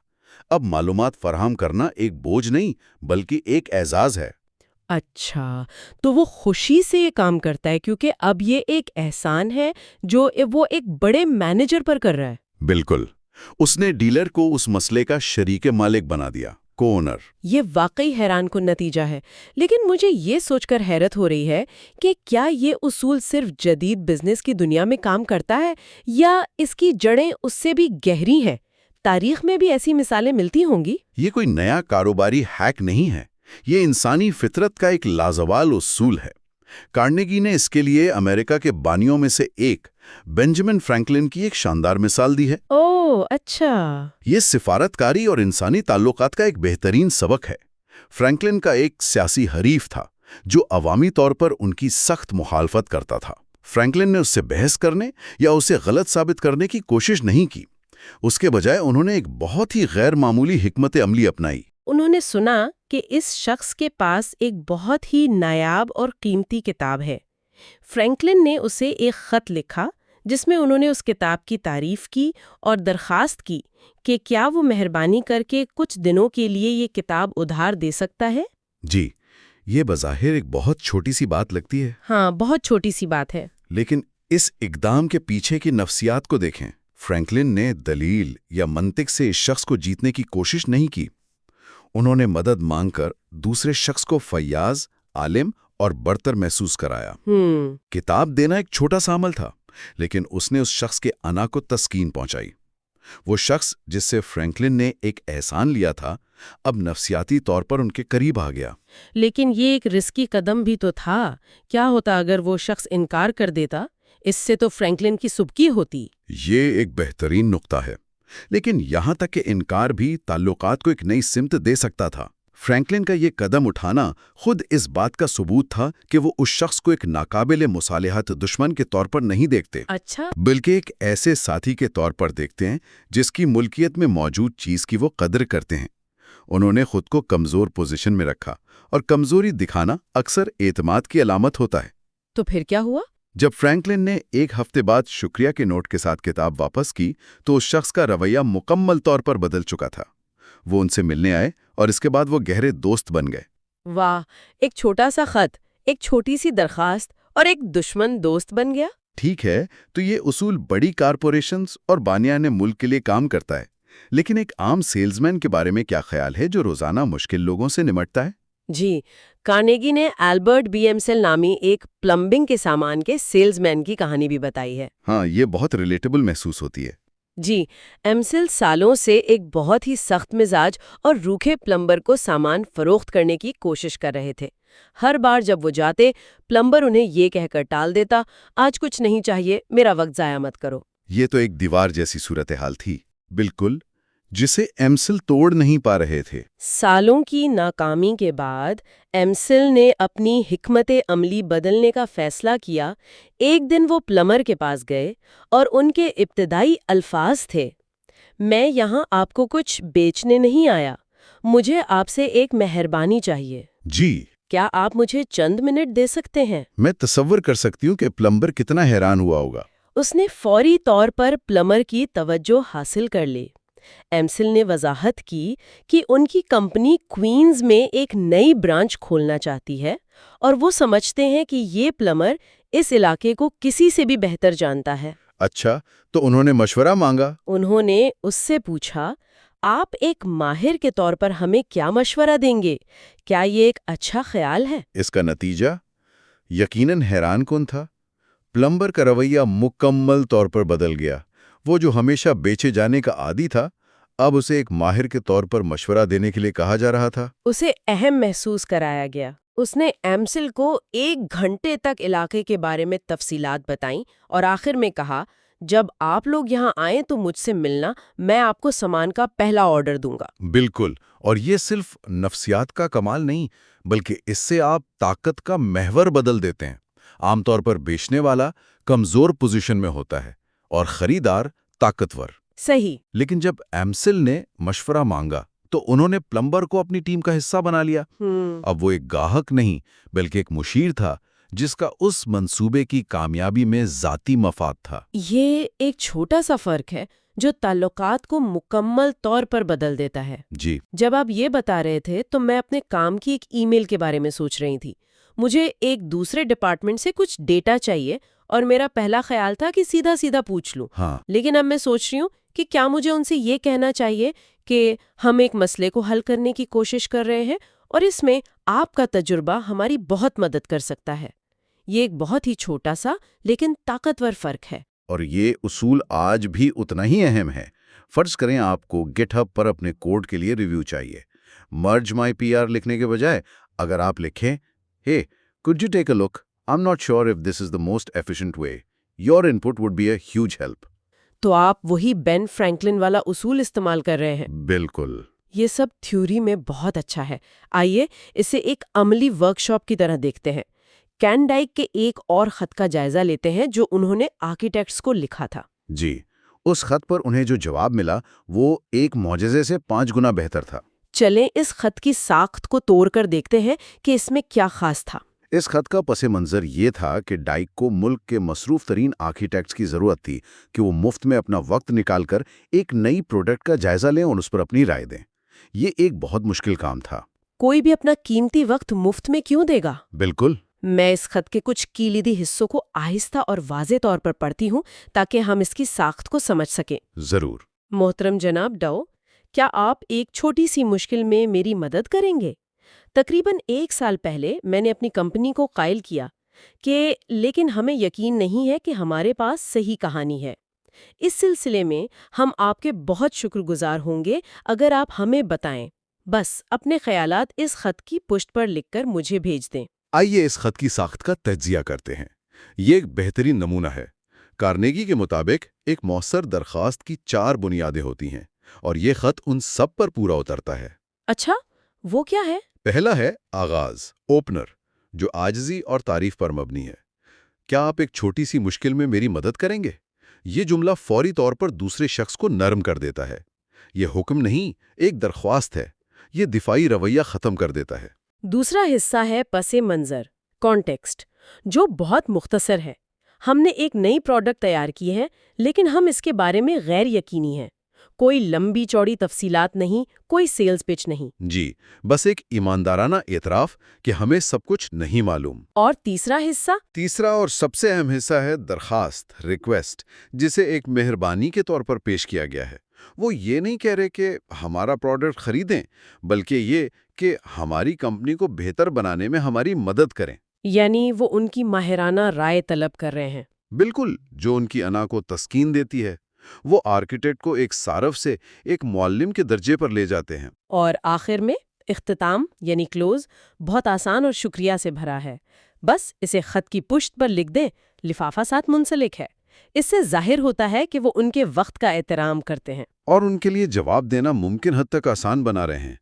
اب معلومات فراہم کرنا ایک بوجھ نہیں بلکہ ایک اعزاز ہے۔ اچھا، تو وہ خوشی سے یہ کام کرتا ہے کیونکہ اب یہ ایک احسان ہے جو وہ ایک بڑے مینیجر پر کر رہا ہے۔ بالکل، اس نے ڈیلر کو اس مسئلے کا شریک مالک بنا دیا۔ کو اونر۔ یہ واقعی حیران کن نتیجہ ہے، لیکن مجھے یہ سوچ کر حیرت ہو رہی ہے کہ کیا یہ اصول صرف جدید بزنس کی دنیا میں کام کرتا ہے یا اس کی جڑیں اس سے بھی گہری ہیں؟ تاریخ میں بھی ایسی مثالیں ملتی ہوں گی؟ یہ کوئی نیا کاروباری ہیک نہیں ہے، یہ انسانی فطرت کا ایک لازوال اصول ہے۔ کارنیگی نے اس کے لیے امریکہ کے بانیوں میں سے ایک بینجامن فرینکلن کی ایک شاندار مثال دی ہے۔ اوہ اچھا۔ یہ سفارتکاری اور انسانی تعلقات کا ایک بہترین سبق ہے۔ فرینکلن کا ایک سیاسی حریف تھا جو عوامی طور پر ان کی سخت مخالفت کرتا تھا۔ فرینکلن نے اس سے بحث کرنے یا اسے غلط ثابت کرنے کی کوشش نہیں کی، اس کے بجائے انہوں نے ایک بہت ہی غیر معمولی حکمت عملی اپنائی۔ انہوں نے سنا کہ اس شخص کے پاس ایک بہت ہی نایاب اور قیمتی کتاب ہے۔ فرینکلن نے اسے ایک خط لکھا جس میں انہوں نے اس کتاب کی تعریف کی اور درخواست کی کہ کیا وہ مہربانی کر کے کچھ دنوں کے لیے یہ کتاب ادھار دے سکتا ہے۔ جی، یہ بظاہر ایک بہت چھوٹی سی بات لگتی ہے، ہاں، بہت چھوٹی سی بات ہے، لیکن اس اقدام کے پیچھے کی نفسیات کو دیکھیں۔ فرینکلن نے دلیل یا منطق سے اس شخص کو جیتنے کی کوشش نہیں کی، انہوں نے مدد مانگ کر دوسرے شخص کو فیاض، عالم اور برتر محسوس کرایا۔ کتاب دینا ایک چھوٹا سا عمل تھا، لیکن اس نے اس شخص کے انا کو تسکین پہنچائی۔ وہ شخص جس سے فرینکلن نے ایک احسان لیا تھا، اب نفسیاتی طور پر ان کے قریب آ گیا۔ لیکن یہ ایک رسکی قدم بھی تو تھا۔ کیا ہوتا اگر وہ شخص انکار کر دیتا؟ اس سے تو فرینکلن کی سبکی ہوتی۔ یہ ایک بہترین نقطہ ہے، لیکن یہاں تک کہ انکار بھی تعلقات کو ایک نئی سمت دے سکتا تھا۔ فرینکلن کا یہ قدم اٹھانا خود اس بات کا ثبوت تھا کہ وہ اس شخص کو ایک ناقابل مصالحت دشمن کے طور پر نہیں دیکھتے، اچھا، بلکہ ایک ایسے ساتھی کے طور پر دیکھتے ہیں جس کی ملکیت میں موجود چیز کی وہ قدر کرتے ہیں۔ انہوں نے خود کو کمزور پوزیشن میں رکھا، اور کمزوری دکھانا اکثر اعتماد کی علامت ہوتا ہے۔ تو پھر کیا ہوا؟ جب فرینکلن نے ایک ہفتے بعد شکریہ کے نوٹ کے ساتھ کتاب واپس کی تو اس شخص کا رویہ مکمل طور پر بدل چکا تھا۔ وہ ان سے ملنے آئے اور اس کے بعد وہ گہرے دوست بن گئے۔ واہ، ایک چھوٹا سا خط، ایک چھوٹی سی درخواست اور ایک دشمن دوست بن گیا۔ ٹھیک ہے، تو یہ اصول بڑی کارپوریشنز اور بانیان ملک کے لیے کام کرتا ہے، لیکن ایک عام سیلزمین کے بارے میں کیا خیال ہے جو روزانہ مشکل لوگوں سے نمٹتا ہے؟ جی، کارنیگی نے البرٹ بی ایمسل نامی ایک پلمبنگ کے سامان کے سیلز مین کی کہانی بھی بتائی ہے۔ ہاں، یہ بہت ریلیٹیبل محسوس ہوتی ہے۔ جی، ایمسل سالوں سے ایک بہت ہی سخت مزاج اور روکھے پلمبر کو سامان فروخت کرنے کی کوشش کر رہے تھے۔ ہر بار جب وہ جاتے، پلمبر انہیں یہ کہہ کر ٹال دیتا، آج کچھ نہیں چاہیے، میرا وقت ضائع مت کرو۔ یہ تو ایک دیوار جیسی صورتحال تھی، بالکل، جسے ایمسل توڑ نہیں پا رہے تھے۔ سالوں کی ناکامی کے بعد ایمسل نے اپنی حکمت عملی بدلنے کا فیصلہ کیا۔ ایک دن وہ پلمبر کے پاس گئے اور ان کے ابتدائی الفاظ تھے، میں یہاں آپ کو کچھ بیچنے نہیں آیا، مجھے آپ سے ایک مہربانی چاہیے۔ جی، کیا آپ مجھے چند منٹ دے سکتے ہیں؟ میں تصور کر سکتی ہوں کہ پلمبر کتنا حیران ہوا ہوگا۔ اس نے فوری طور پر پلمبر کی توجہ حاصل کر لی۔ ایمسل نے وضاحت کی کہ ان کی کمپنی کوئنز میں ایک نئی برانچ کھولنا چاہتی ہے اور وہ سمجھتے ہیں کہ یہ پلمبر اس علاقے کو کسی سے بھی بہتر جانتا ہے۔ اچھا، تو انہوں نے مشورہ مانگا؟ انہوں نے اس سے پوچھا، آپ ایک ماہر کے طور پر ہمیں کیا مشورہ دیں گے؟ کیا یہ ایک اچھا خیال ہے؟ اس کا نتیجہ یقیناً حیران کن تھا۔ پلمبر کا رویہ مکمل طور پر بدل گیا۔ وہ جو ہمیشہ بیچے جانے کا عادی تھا، اب اسے ایک ماہر کے طور پر مشورہ دینے کے لیے کہا جا رہا تھا۔ اسے اہم محسوس کرایا گیا۔ اس نے ایمسل کو 1 گھنٹے تک علاقے کے بارے میں تفصیلات بتائیں اور آخر میں کہا، جب آپ لوگ یہاں آئیں تو مجھ سے ملنا، میں آپ کو سامان کا پہلا آرڈر دوں گا۔ بالکل، اور یہ صرف نفسیات کا کمال نہیں، بلکہ اس سے آپ طاقت کا محور بدل دیتے ہیں۔ عام طور پر بیچنے والا کمزور پوزیشن میں ہوتا ہے اور خریدار طاقتور۔ صحیح۔ لیکن جب ایمسل نے مشورہ مانگا تو انہوں نے پلمبر کو اپنی ٹیم کا حصہ بنا لیا۔ اب وہ ایک گاہک نہیں بلکہ ایک مشیر تھا جس کا اس منصوبے کی کامیابی میں ذاتی مفاد تھا۔ یہ ایک چھوٹا سا فرق ہے جو تعلقات کو مکمل طور پر بدل دیتا ہے۔ جی، جب آپ یہ بتا رہے تھے تو میں اپنے کام کی ایک ای میل کے بارے میں سوچ رہی تھی۔ مجھے ایک دوسرے ڈپارٹمنٹ سے کچھ ڈیٹا چاہیے اور میرا پہلا خیال تھا کہ سیدھا پوچھ لوں۔ ہاں، لیکن اب میں سوچ رہی ہوں کہ کیا مجھے ان سے یہ کہنا چاہیے کہ ہم ایک مسئلے کو حل کرنے کی کوشش کر رہے ہیں اور اس میں آپ کا تجربہ ہماری بہت مدد کر سکتا ہے۔ یہ ایک بہت ہی چھوٹا سا لیکن طاقتور فرق ہے۔ اور یہ اصول آج بھی اتنا ہی اہم ہے۔ فرض کریں آپ کو گٹ ہب پر اپنے کوڈ کے لیے ریویو چاہیے۔ مرج مائی پی آر لکھنے کے بجائے اگر آپ لکھیں hey, could you take a look? I'm not sure if this is the most efficient way. Your input would be a huge help. تو آپ وہی بین فرینکلن والا اصول استعمال کر رہے ہیں۔ بالکل۔ یہ سب تھیوری میں بہت اچھا ہے۔ آئیے اسے ایک عملی ورکشاپ کی طرح دیکھتے ہیں۔ کین ڈائک کے ایک اور خط کا جائزہ لیتے ہیں جو انہوں نے آرکیٹیکٹس کو لکھا تھا۔ جی، اس خط پر انہیں جو جواب ملا وہ ایک معجزے سے 5 گنا بہتر تھا۔ چلیں اس خط کی ساخت کو توڑ کر دیکھتے ہیں کہ اس میں کیا خاص تھا۔ اس خط کا پس منظر یہ تھا کہ ڈائک کو ملک کے مصروف ترین آرکیٹیکٹس کی ضرورت تھی کہ وہ مفت میں اپنا وقت نکال کر ایک نئی پروڈکٹ کا جائزہ لیں اور اس پر اپنی رائے دیں۔ یہ ایک بہت مشکل کام تھا۔ کوئی بھی اپنا قیمتی وقت مفت میں کیوں دے گا؟ بالکل۔ میں اس خط کے کچھ کلیدی حصوں کو آہستہ اور واضح طور پر پڑھتی ہوں تاکہ ہم اس کی ساخت کو سمجھ سکیں۔ ضرور۔ محترم جناب ڈاؤ، کیا آپ ایک چھوٹی سی مشکل میں میری مدد کریں گے؟ تقریباً 1 سال پہلے میں نے اپنی کمپنی کو قائل کیا کہ لیکن ہمیں یقین نہیں ہے کہ ہمارے پاس صحیح کہانی ہے۔ اس سلسلے میں ہم آپ کے بہت شکر گزار ہوں گے اگر آپ ہمیں بتائیں۔ بس اپنے خیالات اس خط کی پشت پر لکھ کر مجھے بھیج دیں۔ آئیے اس خط کی ساخت کا تجزیہ کرتے ہیں۔ یہ ایک بہترین نمونہ ہے۔ کارنیگی کے مطابق ایک مؤثر درخواست کی 4 بنیادیں ہوتی ہیں اور یہ خط ان سب پر پورا اترتا ہے۔ اچھا، وہ کیا ہے؟ پہلا ہے آغاز، اوپنر، جو عاجزی اور تعریف پر مبنی ہے۔ کیا آپ ایک چھوٹی سی مشکل میں میری مدد کریں گے؟ یہ جملہ فوری طور پر دوسرے شخص کو نرم کر دیتا ہے۔ یہ حکم نہیں، ایک درخواست ہے۔ یہ دفاعی رویہ ختم کر دیتا ہے۔ دوسرا حصہ ہے پس منظر، کانٹیکسٹ، جو بہت مختصر ہے۔ ہم نے ایک نئی پروڈکٹ تیار کی ہے لیکن ہم اس کے بارے میں غیر یقینی ہیں۔ کوئی لمبی چوڑی تفصیلات نہیں، کوئی سیلز پچ نہیں۔ جی، بس ایک ایماندارانہ اعتراف کہ ہمیں سب کچھ نہیں معلوم۔ اور تیسرا حصہ؟ تیسرا اور سب سے اہم حصہ ہے درخواست، ریکویسٹ، جسے ایک مہربانی کے طور پر پیش کیا گیا ہے۔ وہ یہ نہیں کہہ رہے کہ ہمارا پروڈکٹ خریدیں، بلکہ یہ کہ ہماری کمپنی کو بہتر بنانے میں ہماری مدد کریں۔ یعنی وہ ان کی ماہرانہ رائے طلب کر رہے ہیں۔ بالکل، جو ان کی انا کو تسکین دیتی ہے۔ وہ آرکیٹیکٹ کو ایک صارف سے ایک معلم کے درجے پر لے جاتے ہیں۔ اور آخر میں اختتام یعنی کلوز بہت آسان اور شکریہ سے بھرا ہے۔ بس اسے خط کی پشت پر لکھ دیں، لفافہ ساتھ منسلک ہے۔ اس سے ظاہر ہوتا ہے کہ وہ ان کے وقت کا احترام کرتے ہیں اور ان کے لیے جواب دینا ممکن حد تک آسان بنا رہے ہیں۔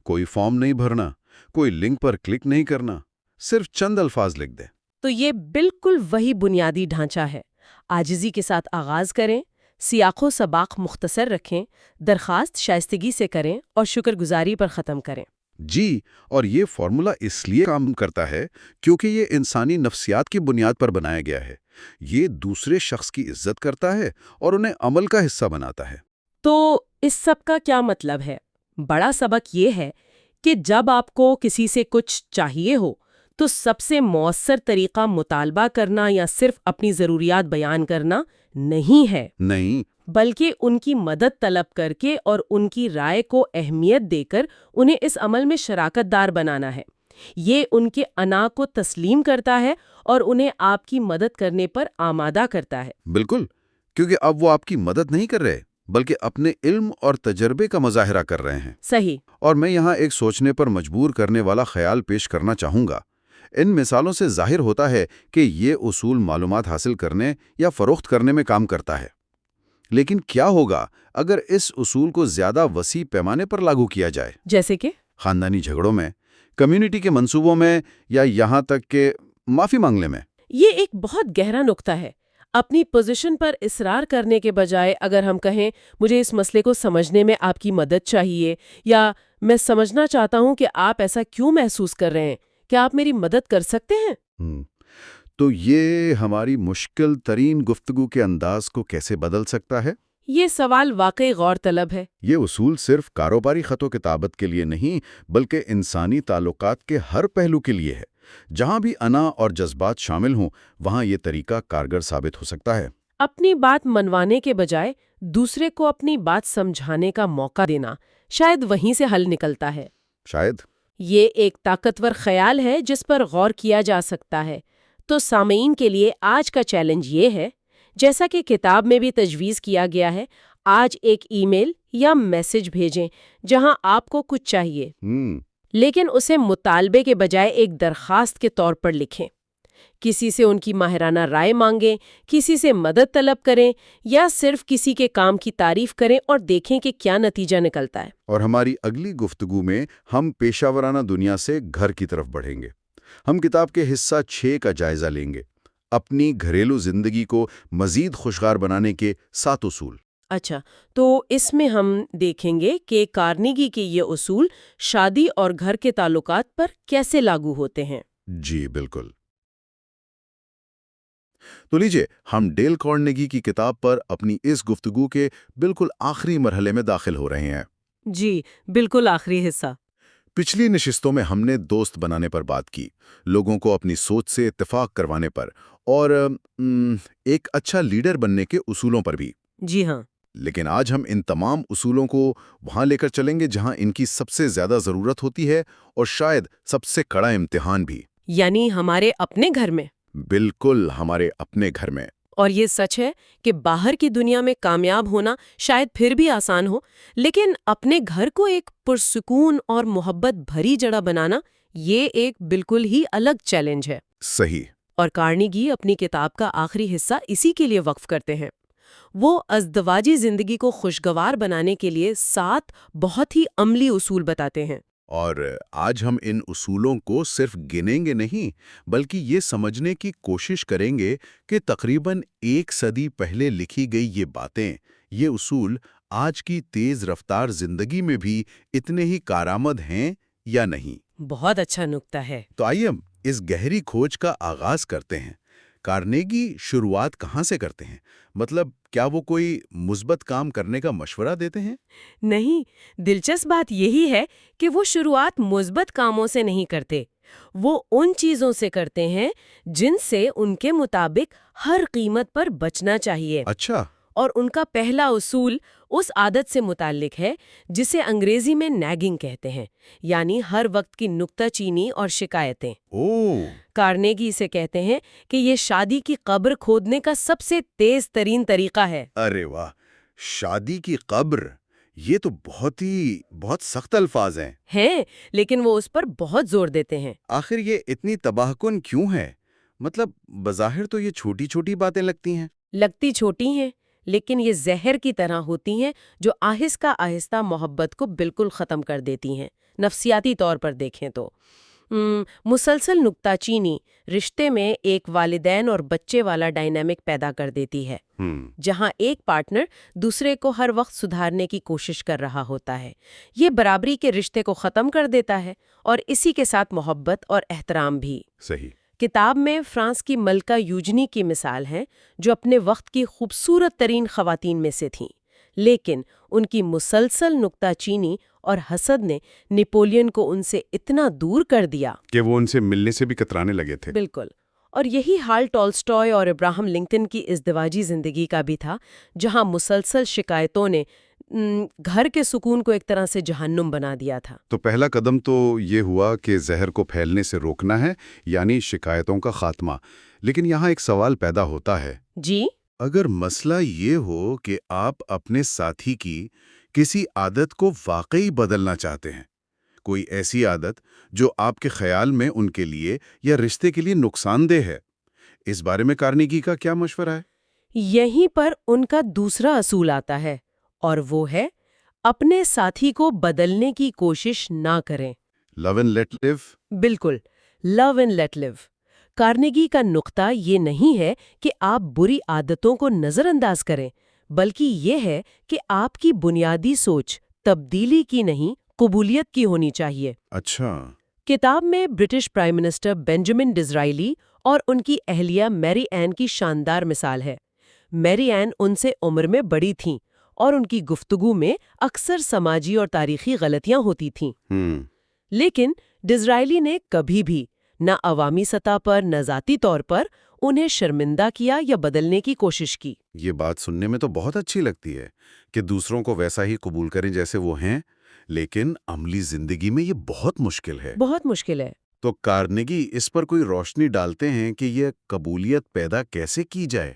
کوئی فارم نہیں بھرنا، کوئی لنک پر کلک نہیں کرنا، صرف چند الفاظ لکھ دیں۔ تو یہ بالکل وہی بنیادی ڈھانچہ ہے۔ عاجزی کے ساتھ آغاز کریں، سیاق و سباق مختصر رکھیں، درخواست شائستگی سے کریں اور شکر گزاری پر ختم کریں۔ جی، اور یہ فارمولا اس لیے کام کرتا ہے کیونکہ یہ انسانی نفسیات کی بنیاد پر بنایا گیا ہے۔ یہ دوسرے شخص کی عزت کرتا ہے اور انہیں عمل کا حصہ بناتا ہے۔ تو اس سب کا کیا مطلب ہے؟ بڑا سبق یہ ہے کہ جب آپ کو کسی سے کچھ چاہیے ہو تو سب سے مؤثر طریقہ مطالبہ کرنا یا صرف اپنی ضروریات بیان کرنا نہیں ہے، نہیں، بلکہ ان کی مدد طلب کر کے اور ان کی رائے کو اہمیت دے کر انہیں اس عمل میں شراکت دار بنانا ہے۔ یہ ان کے انا کو تسلیم کرتا ہے اور انہیں آپ کی مدد کرنے پر آمادہ کرتا ہے۔ بالکل، کیونکہ اب وہ آپ کی مدد نہیں کر رہے بلکہ اپنے علم اور تجربے کا مظاہرہ کر رہے ہیں۔ صحیح۔ اور میں یہاں ایک سوچنے پر مجبور کرنے والا خیال پیش کرنا چاہوں گا۔ ان مثالوں سے ظاہر ہوتا ہے کہ یہ اصول معلومات حاصل کرنے یا فروخت کرنے میں کام کرتا ہے۔ لیکن کیا ہوگا اگر اس اصول کو زیادہ وسیع پیمانے پر لاگو کیا جائے؟ جیسے کہ خاندانی جھگڑوں میں، کمیونٹی کے منصوبوں میں، یا یہاں تک کہ معافی مانگنے میں؟ یہ ایک بہت گہرا نقطہ ہے۔ اپنی پوزیشن پر اصرار کرنے کے بجائے اگر ہم کہیں مجھے اس مسئلے کو سمجھنے میں آپ کی مدد چاہیے، یا میں سمجھنا چاہتا ہوں کہ آپ ایسا کیوں محسوس کر رہے ہیں، کیا آپ میری مدد کر سکتے ہیں؟ تو یہ ہماری مشکل ترین گفتگو کے انداز کو کیسے بدل سکتا ہے؟ یہ سوال واقعی غور طلب ہے۔ یہ اصول صرف کاروباری خط و کتابت کے لیے نہیں بلکہ انسانی تعلقات کے ہر پہلو کے لیے ہے۔ جہاں بھی انا اور جذبات شامل ہوں وہاں یہ طریقہ کارگر ثابت ہو سکتا ہے۔ اپنی بات منوانے کے بجائے دوسرے کو اپنی بات سمجھانے کا موقع دینا، شاید وہیں سے حل نکلتا ہے۔ شاید۔ یہ ایک طاقتور خیال ہے جس پر غور کیا جا سکتا ہے۔ تو سامعین کے لیے آج کا چیلنج یہ ہے، جیسا کہ کتاب میں بھی تجویز کیا گیا ہے، آج ایک ای میل یا میسج بھیجیں جہاں آپ کو کچھ چاہیے، لیکن اسے مطالبے کے بجائے ایک درخواست کے طور پر لکھیں۔ کسی سے ان کی ماہرانہ رائے مانگیں، کسی سے مدد طلب کریں، یا صرف کسی کے کام کی تعریف کریں اور دیکھیں کہ کیا نتیجہ نکلتا ہے۔ اور ہماری اگلی گفتگو میں ہم پیشہ ورانہ دنیا سے گھر کی طرف بڑھیں گے۔ ہم کتاب کے حصہ 6 کا جائزہ لیں گے، اپنی گھریلو زندگی کو مزید خوشگوار بنانے کے 7 اصول۔ اچھا، تو اس میں ہم دیکھیں گے کہ کارنیگی کے یہ اصول شادی اور گھر کے تعلقات پر کیسے لاگو ہوتے ہیں۔ جی بالکل۔ تو لیجئے ہم ڈیل کارنیگی کی کتاب پر اپنی اس گفتگو کے بالکل آخری مرحلے میں داخل ہو رہے ہیں۔ جی بالکل آخری حصہ۔ پچھلی نشستوں میں ہم نے دوست بنانے پر بات کی، لوگوں کو اپنی سوچ سے اتفاق کروانے پر، اور ایک اچھا لیڈر بننے کے اصولوں پر بھی۔ جی ہاں۔ لیکن آج ہم ان تمام اصولوں کو وہاں لے کر چلیں گے جہاں ان کی سب سے زیادہ ضرورت ہوتی ہے، اور شاید سب سے کڑا امتحان بھی۔ یعنی ہمارے اپنے گھر میں۔ بالکل، ہمارے اپنے گھر میں۔ اور یہ سچ ہے کہ باہر کی دنیا میں کامیاب ہونا شاید پھر بھی آسان ہو، لیکن اپنے گھر کو ایک پرسکون اور محبت بھری جگہ بنانا، یہ ایک بالکل ہی الگ چیلنج ہے۔ صحیح۔ اور کارنیگی اپنی کتاب کا آخری حصہ اسی کے لیے وقف کرتے ہیں۔ وہ ازدواجی زندگی کو خوشگوار بنانے کے لیے 7 بہت ہی عملی اصول بتاتے ہیں۔ اور آج ہم ان اصولوں کو صرف گنیں گے نہیں، بلکہ یہ سمجھنے کی کوشش کریں گے کہ تقریباً 1 صدی پہلے لکھی گئی یہ باتیں، یہ اصول آج کی تیز رفتار زندگی میں بھی اتنے ہی کارآمد ہیں یا نہیں۔ بہت اچھا نکتہ ہے۔ تو آئیے ہم اس گہری کھوج کا آغاز کرتے ہیں۔ کارنیگی شروعات کہاں سے کرتے ہیں؟ مطلب کیا وہ کوئی مثبت کام کرنے کا مشورہ دیتے ہیں؟ نہیں، دلچسپ بات یہی ہے کہ وہ شروعات مثبت کاموں سے نہیں کرتے، وہ ان چیزوں سے کرتے ہیں جن سے ان کے مطابق ہر قیمت پر بچنا چاہیے۔ اچھا۔ اور ان کا پہلا اصول اس عادت سے متعلق ہے جسے انگریزی میں نیگنگ کہتے ہیں، یعنی ہر وقت کی نکتہ چینی اور شکایتیں۔ کارنیگی اسے کہتے ہیں کہ یہ شادی کی قبر کھودنے کا سب سے تیز ترین طریقہ ہے۔ ارے واہ، شادی کی قبر، یہ تو بہت سخت الفاظ ہیں۔ لیکن وہ اس پر بہت زور دیتے ہیں۔ آخر یہ اتنی تباہ کن کیوں ہے؟ مطلب بظاہر تو یہ چھوٹی چھوٹی باتیں لگتی ہیں۔ لگتی چھوٹی ہیں، لیکن یہ زہر کی طرح ہوتی ہیں جو آہستہ آہستہ محبت کو بالکل ختم کر دیتی ہیں۔ نفسیاتی طور پر دیکھیں تو مسلسل نکتہ چینی رشتے میں ایک والدین اور بچے والا ڈائنامک پیدا کر دیتی ہے، جہاں ایک پارٹنر دوسرے کو ہر وقت سدھارنے کی کوشش کر رہا ہوتا ہے۔ یہ برابری کے رشتے کو ختم کر دیتا ہے، اور اسی کے ساتھ محبت اور احترام بھی۔ صحیح۔ کتاب میں فرانس کی ملکہ یوجنی کی مثال ہے، جو اپنے وقت کی خوبصورت ترین خواتین میں سے تھیں، لیکن ان کی مسلسل نکتہ چینی اور حسد نے نپولین کو ان سے اتنا دور کر دیا کہ وہ ان سے ملنے سے بھی کترانے لگے تھے۔ بالکل۔ اور یہی حال ٹالسٹائے اور ابراہم لنکن کی ازدواجی زندگی کا بھی تھا، جہاں مسلسل شکایتوں نے گھر کے سکون کو ایک طرح سے جہنم بنا دیا تھا۔ تو پہلا قدم تو یہ ہوا کہ زہر کو پھیلنے سے روکنا ہے، یعنی شکایتوں کا خاتمہ۔ لیکن یہاں ایک سوال پیدا ہوتا ہے۔ جی؟ اگر مسئلہ یہ ہو کہ آپ اپنے ساتھی کی کسی عادت کو واقعی بدلنا چاہتے ہیں، کوئی ایسی عادت جو آپ کے خیال میں ان کے لیے یا رشتے کے لیے نقصان دہ ہے، اس بارے میں کارنیگی کا کیا مشورہ ہے؟ یہیں پر ان کا دوسرا اصول آتا ہے، اور وہ ہے اپنے ساتھی کو بدلنے کی کوشش نہ کریں۔ لو اینڈ لیٹ لیو۔ بالکل، لو اینڈ لیٹ لیو۔ کارنیگی کا نقطہ یہ نہیں ہے کہ آپ بری عادتوں کو نظر انداز کریں، بلکہ یہ ہے کہ آپ کی بنیادی سوچ تبدیلی کی نہیں، قبولیت کی ہونی چاہیے۔ اچھا۔ کتاب میں برٹش پرائم منسٹر بینجامن ڈزرائیلی اور ان کی اہلیہ میری این کی شاندار مثال ہے۔ میری این ان سے عمر میں بڑی تھیں، اور ان کی گفتگو میں اکثر سماجی اور تاریخی غلطیاں ہوتی تھیں۔ لیکن ڈزرائیلی نے کبھی بھی نہ عوامی سطح پر نہ ذاتی طور پر انہیں شرمندہ کیا یا بدلنے کی کوشش کی۔ یہ بات سننے میں تو بہت اچھی لگتی ہے کہ دوسروں کو ویسا ہی قبول کریں جیسے وہ ہیں، لیکن عملی زندگی میں یہ بہت مشکل ہے۔ بہت مشکل ہے۔ تو کارنیگی اس پر کوئی روشنی ڈالتے ہیں کہ یہ قبولیت پیدا کیسے کی جائے،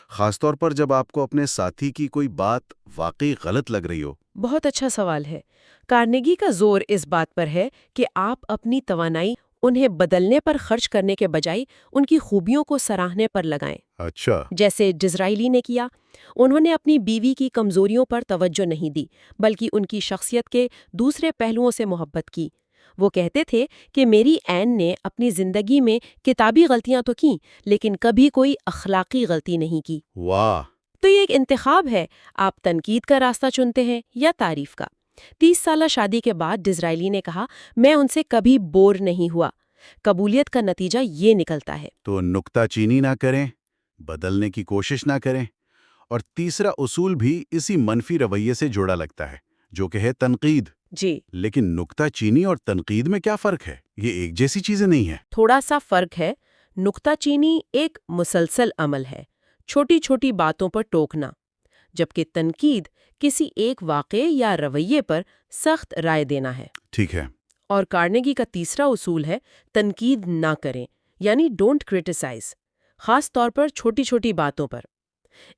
خاص طور پر جب آپ کو اپنے ساتھی کی کوئی بات واقعی غلط لگ رہی ہو؟ بہت اچھا سوال ہے۔ کارنیگی کا زور اس بات پر ہے کہ آپ اپنی توانائی انہیں بدلنے پر خرچ کرنے کے بجائے ان کی خوبیوں کو سراہنے پر لگائیں۔ اچھا۔ جیسے ڈزرائیلی نے کیا، انہوں نے اپنی بیوی کی کمزوریوں پر توجہ نہیں دی بلکہ ان کی شخصیت کے دوسرے پہلوؤں سے محبت کی۔ وہ کہتے تھے کہ میری این نے اپنی زندگی میں کتابی غلطیاں تو کیں لیکن کبھی کوئی اخلاقی غلطی نہیں کی۔ واہ! تو یہ ایک انتخاب ہے، آپ تنقید کا راستہ چنتے ہیں یا تعریف کا۔ 30 سالہ شادی کے بعد ڈزرائیلی نے کہا، میں ان سے کبھی بور نہیں ہوا۔ قبولیت کا نتیجہ یہ نکلتا ہے۔ تو نکتہ چینی نہ کریں، بدلنے کی کوشش نہ کریں، اور تیسرا اصول بھی اسی منفی رویے سے جوڑا لگتا ہے جو کہ ہے تنقید۔ جی، لیکن نکتہ چینی اور تنقید میں کیا فرق ہے؟ یہ ایک جیسی چیزیں نہیں ہیں۔ تھوڑا سا فرق ہے۔ نکتہ چینی ایک مسلسل عمل ہے، چھوٹی چھوٹی باتوں پر ٹوکنا، جبکہ تنقید کسی ایک واقعے یا رویے پر سخت رائے دینا ہے۔ ٹھیک ہے۔ اور کارنیگی کا تیسرا اصول ہے تنقید نہ کریں، یعنی ڈونٹ کرٹیسائز، خاص طور پر چھوٹی چھوٹی باتوں پر۔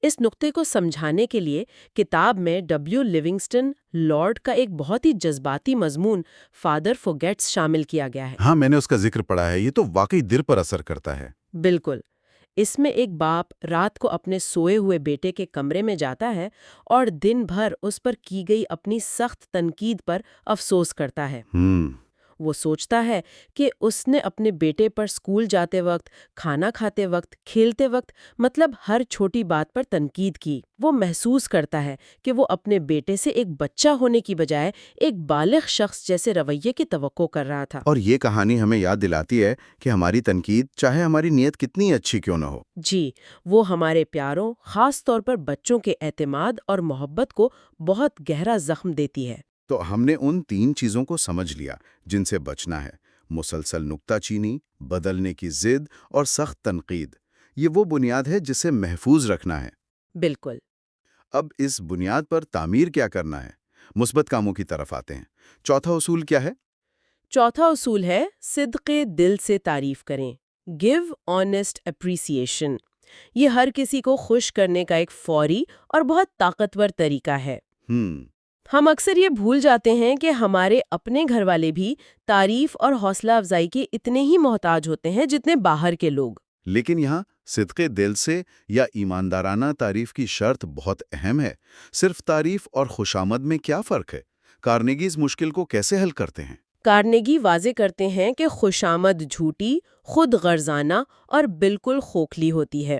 اس نقطے کو سمجھانے کے لیے کتاب میں ڈبلیو لیونگسٹن لارڈ کا ایک بہت ہی جذباتی مضمون فادر فورگیٹس شامل کیا گیا ہے۔ ہاں، میں نے اس کا ذکر پڑھا ہے۔ یہ تو واقعی دل پر اثر کرتا ہے۔ بالکل۔ اس میں ایک باپ رات کو اپنے سوئے ہوئے بیٹے کے کمرے میں جاتا ہے اور دن بھر اس پر کی گئی اپنی سخت تنقید پر افسوس کرتا ہے۔ وہ سوچتا ہے کہ اس نے اپنے بیٹے پر اسکول جاتے وقت، کھانا کھاتے وقت، کھیلتے وقت، مطلب ہر چھوٹی بات پر تنقید کی۔ وہ محسوس کرتا ہے کہ وہ اپنے بیٹے سے ایک بچہ ہونے کی بجائے ایک بالغ شخص جیسے رویے کی توقع کر رہا تھا۔ اور یہ کہانی ہمیں یاد دلاتی ہے کہ ہماری تنقید، چاہے ہماری نیت کتنی اچھی کیوں نہ ہو، جی، وہ ہمارے پیاروں، خاص طور پر بچوں کے اعتماد اور محبت کو بہت گہرا زخم دیتی ہے۔ تو ہم نے ان 3 چیزوں کو سمجھ لیا جن سے بچنا ہے: مسلسل نکتہ چینی، بدلنے کی ضد اور سخت تنقید۔ یہ وہ بنیاد ہے جسے محفوظ رکھنا ہے۔ بالکل۔ اب اس بنیاد پر تعمیر کیا کرنا ہے؟ مثبت کاموں کی طرف آتے ہیں۔ چوتھا اصول کیا ہے؟ چوتھا اصول ہے صدق دل سے تعریف کریں۔ Give honest appreciation. یہ ہر کسی کو خوش کرنے کا ایک فوری اور بہت طاقتور طریقہ ہے۔ ہم اکثر یہ بھول جاتے ہیں کہ ہمارے اپنے گھر والے بھی تعریف اور حوصلہ افزائی کے اتنے ہی محتاج ہوتے ہیں جتنے باہر کے لوگ۔ لیکن یہاں صدق دل سے یا ایماندارانہ تعریف کی شرط بہت اہم ہے۔ صرف تعریف اور خوشامد میں کیا فرق ہے؟ کارنیگی اس مشکل کو کیسے حل کرتے ہیں؟ کارنیگی واضح کرتے ہیں کہ خوشامد جھوٹی، خود غرضانہ اور بالکل کھوکھلی ہوتی ہے،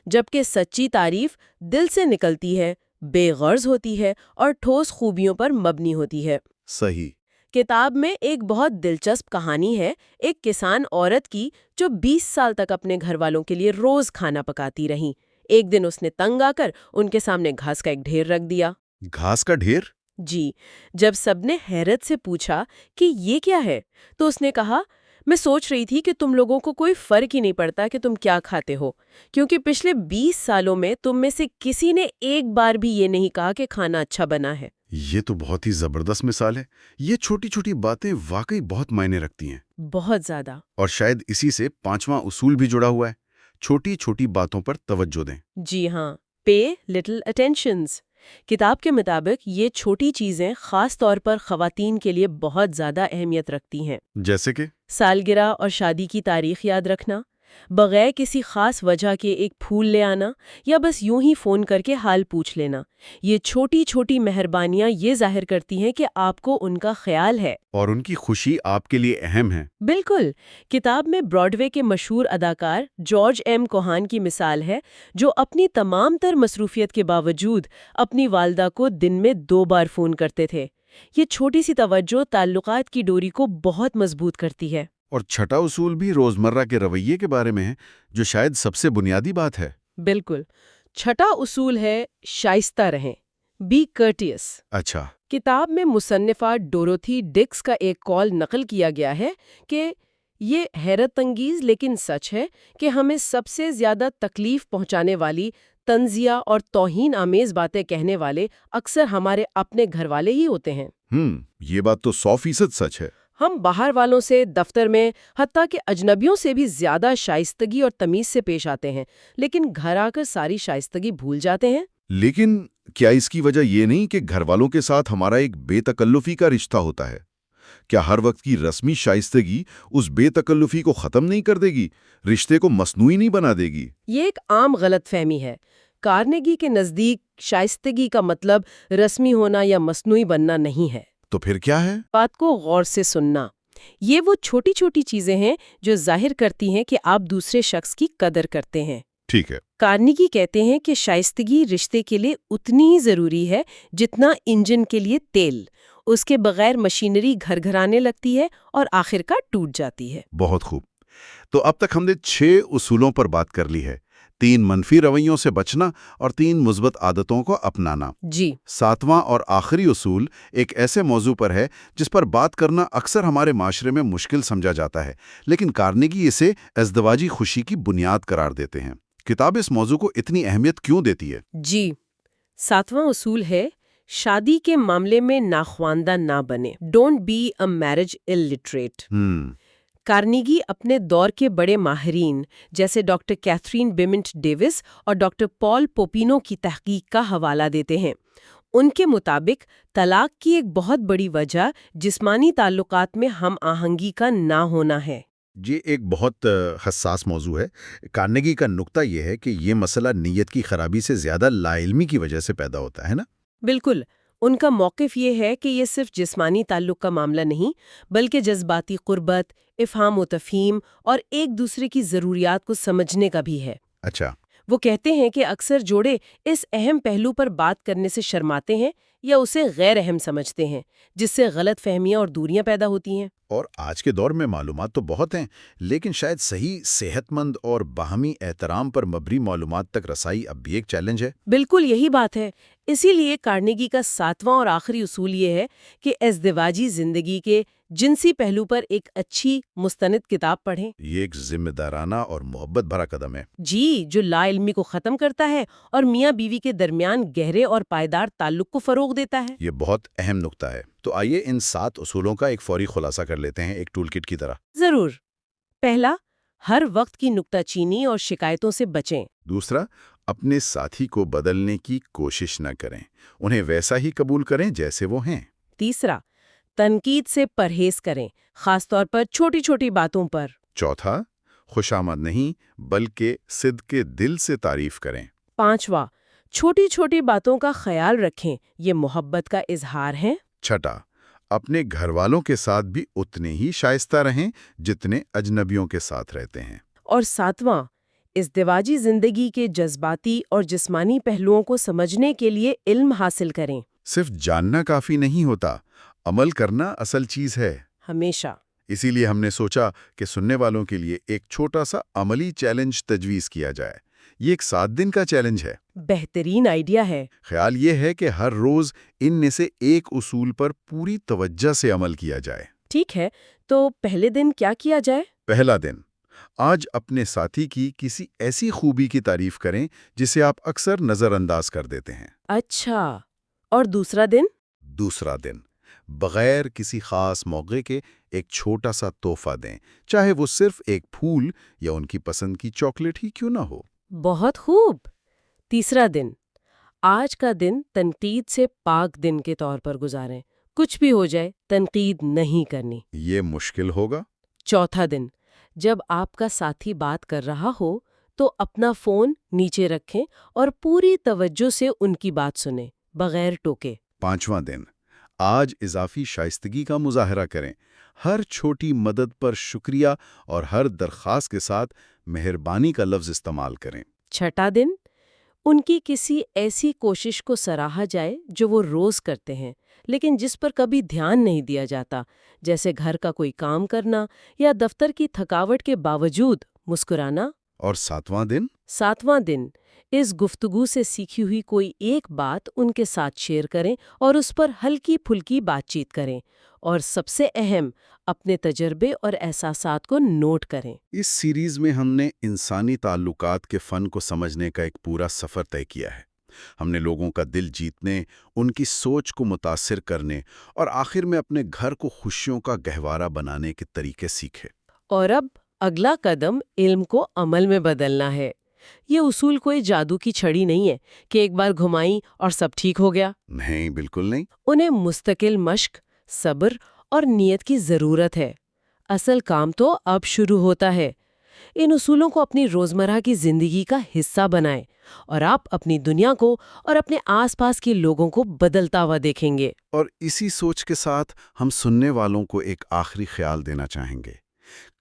جبکہ سچی تعریف دل سے نکلتی ہے، بے غرض ہوتی ہے اور ٹھوس خوبیوں پر مبنی ہوتی ہے۔ صحیح۔ کتاب میں ایک بہت دلچسپ کہانی ہے ایک کسان عورت کی جو 20 سال تک اپنے گھر والوں کے لیے روز کھانا پکاتی رہیں۔ ایک دن اس نے تنگ آ کر ان کے سامنے گھاس کا ایک ڈھیر رکھ دیا۔ گھاس کا ڈھیر؟ جی، جب سب نے حیرت سے پوچھا کہ یہ کیا ہے تو اس نے کہا، میں سوچ رہی تھی کہ تم لوگوں کو کوئی فرق ہی نہیں پڑتا کہ تم کیا کھاتے ہو، کیونکہ پچھلے 20 سالوں میں تم میں سے کسی نے ایک بار بھی یہ نہیں کہا کہ کھانا اچھا بنا ہے۔ یہ تو بہت ہی زبردست مثال ہے۔ یہ چھوٹی چھوٹی باتیں واقعی بہت معنی رکھتی ہیں۔ بہت زیادہ۔ اور شاید اسی سے 5واں اصول بھی جڑا ہوا ہے: چھوٹی چھوٹی باتوں پر توجہ دیں۔ جی ہاں، پے لٹل اٹینشنز۔ کتاب کے مطابق یہ چھوٹی چیزیں خاص طور پر خواتین کے لیے بہت زیادہ اہمیت رکھتی ہیں۔ جیسے کہ سالگرہ اور شادی کی تاریخ یاد رکھنا، بغیر کسی خاص وجہ کے ایک پھول لے آنا یا بس یوں ہی فون کر کے حال پوچھ لینا۔ یہ چھوٹی چھوٹی مہربانیاں یہ ظاہر کرتی ہیں کہ آپ کو ان کا خیال ہے اور ان کی خوشی آپ کے لیے اہم ہے۔ بالکل۔ کتاب میں براڈ وے کے مشہور اداکار جارج ایم کوہان کی مثال ہے، جو اپنی تمام تر مصروفیت کے باوجود اپنی والدہ کو دن میں 2 بار فون کرتے تھے۔ یہ چھوٹی سی توجہ تعلقات کی ڈوری کو بہت مضبوط کرتی ہے۔ اور چھٹا اصول بھی روزمرہ کے رویے کے بارے میں ہے، جو شاید سب سے بنیادی بات ہے۔ بالکل۔ چھٹا اصول ہے شائستہ رہیں، بی کرٹیس۔ اچھا۔ کتاب میں مصنفہ ڈوروتھی ڈکس کا ایک قول نقل کیا گیا ہے کہ یہ حیرت انگیز لیکن سچ ہے کہ ہمیں سب سے زیادہ تکلیف پہنچانے والی طنزیہ اور توہین آمیز باتیں کہنے والے اکثر ہمارے اپنے گھر والے ہی ہوتے ہیں۔ یہ بات تو 100% سچ ہے۔ ہم باہر والوں سے، دفتر میں، حتیٰ کہ اجنبیوں سے بھی زیادہ شائستگی اور تمیز سے پیش آتے ہیں، لیکن گھر آ کر ساری شائستگی بھول جاتے ہیں۔ لیکن کیا اس کی وجہ یہ نہیں کہ گھر والوں کے ساتھ ہمارا ایک بے تکلفی کا رشتہ ہوتا ہے؟ کیا ہر وقت کی رسمی شائستگی اس بے تکلفی کو ختم نہیں کر دے گی، رشتے کو مصنوعی نہیں بنا دے گی؟ یہ ایک عام غلط فہمی ہے۔ کارنیگی کے نزدیک شائستگی کا مطلب رسمی ہونا یا مصنوعی بننا نہیں ہے۔ تو پھر کیا ہے؟ بات کو غور سے سننا۔ یہ وہ چھوٹی چھوٹی چیزیں ہیں جو ظاہر کرتی ہیں کہ آپ دوسرے شخص کی قدر کرتے ہیں۔ ٹھیک ہے۔ کارنیگی کہتے ہیں کہ شائستگی رشتے کے لیے اتنی ہی ضروری ہے جتنا انجن کے لیے تیل۔ اس کے بغیر مشینری گھر گھرانے لگتی ہے اور آخر کار ٹوٹ جاتی ہے۔ بہت خوب۔ تو اب تک ہم نے 6 اصولوں پر بات کر لی ہے، 3 منفی رویوں سے بچنا اور 3 مثبت عادتوں کو اپنانا۔ جی۔ 7واں اور آخری اصول ایک ایسے موضوع پر ہے جس پر بات کرنا اکثر ہمارے معاشرے میں مشکل سمجھا جاتا ہے، لیکن کارنیگی اسے ازدواجی خوشی کی بنیاد قرار دیتے ہیں۔ کتاب اس موضوع کو اتنی اہمیت کیوں دیتی ہے؟ جی، 7واں اصول ہے شادی کے معاملے میں ناخواندہ نہ بنے۔ Don't be a marriage illiterate۔ Carnegie اپنے دور کے بڑے ماہرین جیسے ڈاکٹر کیتھرین بیمنٹ ڈیوس اور ڈاکٹر پال پوپینو کی تحقیق کا حوالہ دیتے ہیں۔ ان کے مطابق طلاق کی ایک بہت بڑی وجہ جسمانی تعلقات میں ہم آہنگی کا نہ ہونا ہے۔ یہ ایک بہت حساس موضوع ہے۔ کارنیگی کا نقطہ یہ ہے کہ یہ مسئلہ نیت کی خرابی سے زیادہ لا علمی کی وجہ سے پیدا ہوتا ہے نا؟ بالکل۔ ان کا موقف یہ ہے کہ یہ صرف جسمانی تعلق کا معاملہ نہیں بلکہ جذباتی قربت، افہام و تفہیم اور ایک دوسرے کی ضروریات کو سمجھنے کا بھی ہے۔ اچھا۔ وہ کہتے ہیں کہ اکثر جوڑے اس اہم پہلو پر بات کرنے سے شرماتے ہیں یا اسے غیر اہم سمجھتے ہیں، جس سے غلط فہمیاں اور دوریاں پیدا ہوتی ہیں۔ اور آج کے دور میں معلومات تو بہت ہیں، لیکن شاید صحیح، صحت مند اور باہمی احترام پر مبنی معلومات تک رسائی اب بھی ایک چیلنج ہے۔ بالکل یہی بات ہے۔ اسی لیے کارنیگی کا 7واں اور آخری اصول یہ ہے کہ ازدواجی زندگی کے جنسی پہلو پر ایک اچھی مستند کتاب پڑھیں۔ یہ ایک ذمہ دارانہ اور محبت بھرا قدم ہے۔ جی، جو لا علمی کو ختم کرتا ہے اور میاں بیوی کے درمیان گہرے اور پائیدار تعلق کو فروغ دیتا ہے۔ یہ بہت اہم نقطہ ہے۔ تو آئیے ان 7 اصولوں کا ایک فوری خلاصہ کر لیتے ہیں، ایک ٹول کٹ کی طرح۔ ضرور۔ پہلا، ہر وقت کی نکتہ چینی اور شکایتوں سے بچیں۔ دوسرا، اپنے ساتھی کو بدلنے کی کوشش نہ کریں، انہیں ویسا ہی قبول کریں جیسے وہ ہیں۔ تیسرا، تنقید سے پرہیز کریں، خاص طور پر چھوٹی چھوٹی باتوں پر۔ چوتھا، خوشامد نہیں بلکہ صدق دل سے تعریف کریں۔ پانچواں، چھوٹی چھوٹی باتوں کا خیال رکھیں، یہ محبت کا اظہار ہے۔ چھٹا، اپنے گھر والوں کے ساتھ بھی اتنے ہی شائستہ رہیں جتنے اجنبیوں کے ساتھ رہتے ہیں۔ اور ساتواں، ازدواجی زندگی کے جذباتی اور جسمانی پہلوؤں کو سمجھنے کے لیے علم حاصل کریں۔ صرف جاننا کافی نہیں ہوتا، عمل کرنا اصل چیز ہے۔ ہمیشہ۔ اسی لیے ہم نے سوچا کہ سننے والوں کے لیے ایک چھوٹا سا عملی چیلنج تجویز کیا جائے۔ یہ ایک 7 دن کا چیلنج ہے۔ بہترین آئیڈیا ہے۔ خیال یہ ہے کہ ہر روز ان میں سے ایک اصول پر پوری توجہ سے عمل کیا جائے۔ ٹھیک ہے، تو پہلے دن کیا کیا جائے؟ پہلا دن، آج اپنے ساتھی کی کسی ایسی خوبی کی تعریف کریں جسے آپ اکثر نظر انداز کر دیتے ہیں۔ اچھا، اور دوسرا دن؟ دوسرا دن، بغیر کسی خاص موقع کے ایک چھوٹا سا تحفہ دیں، چاہے وہ صرف ایک پھول یا ان کی پسند کی چاکلیٹ ہی کیوں نہ ہو۔ بہت خوب۔ تیسرا دن، آج کا دن تنقید سے پاک دن کے طور پر گزاریں، کچھ بھی ہو جائے تنقید نہیں کرنی۔ یہ مشکل ہوگا۔ چوتھا دن، جب آپ کا ساتھی بات کر رہا ہو تو اپنا فون نیچے رکھیں اور پوری توجہ سے ان کی بات سنیں، بغیر ٹوکے۔ پانچواں دن، آج اضافی شائستگی کا مظاہرہ کریں، ہر چھوٹی مدد پر شکریہ اور ہر درخواست کے ساتھ مہربانی کا لفظ استعمال کریں۔ چھٹا دن، ان کی کسی ایسی کوشش کو سراہا جائے جو وہ روز کرتے ہیں لیکن جس پر کبھی دھیان نہیں دیا جاتا، جیسے گھر کا کوئی کام کرنا یا دفتر کی تھکاوٹ کے باوجود مسکرانا اور 7واں دن؟ 7واں دن، اس گفتگو سے سیکھی ہوئی کوئی ایک بات ان کے ساتھ شیئر کریں اور اس پر ہلکی پھلکی بات چیت کریں، اور سب سے اہم، اپنے تجربے اور احساسات کو نوٹ کریں۔ اس سیریز میں ہم نے انسانی تعلقات کے فن کو سمجھنے کا ایک پورا سفر طے کیا ہے۔ ہم نے لوگوں کا دل جیتنے، ان کی سوچ کو متاثر کرنے اور آخر میں اپنے گھر کو خوشیوں کا گہوارہ بنانے کے طریقے سیکھے۔ اور اب اگلا قدم علم کو عمل میں بدلنا ہے۔ یہ اصول کوئی جادو کی چھڑی نہیں ہے کہ ایک بار گھمائیں اور سب ٹھیک ہو گیا۔ نہیں، بالکل نہیں۔ انہیں مستقل مشق، صبر اور نیت کی ضرورت ہے۔ اصل کام تو اب شروع ہوتا ہے۔ ان اصولوں کو اپنی روزمرہ کی زندگی کا حصہ بنائیں اور آپ اپنی دنیا کو اور اپنے آس پاس کے لوگوں کو بدلتا ہوا دیکھیں گے۔ اور اسی سوچ کے ساتھ ہم سننے والوں کو ایک آخری خیال دینا چاہیں گے۔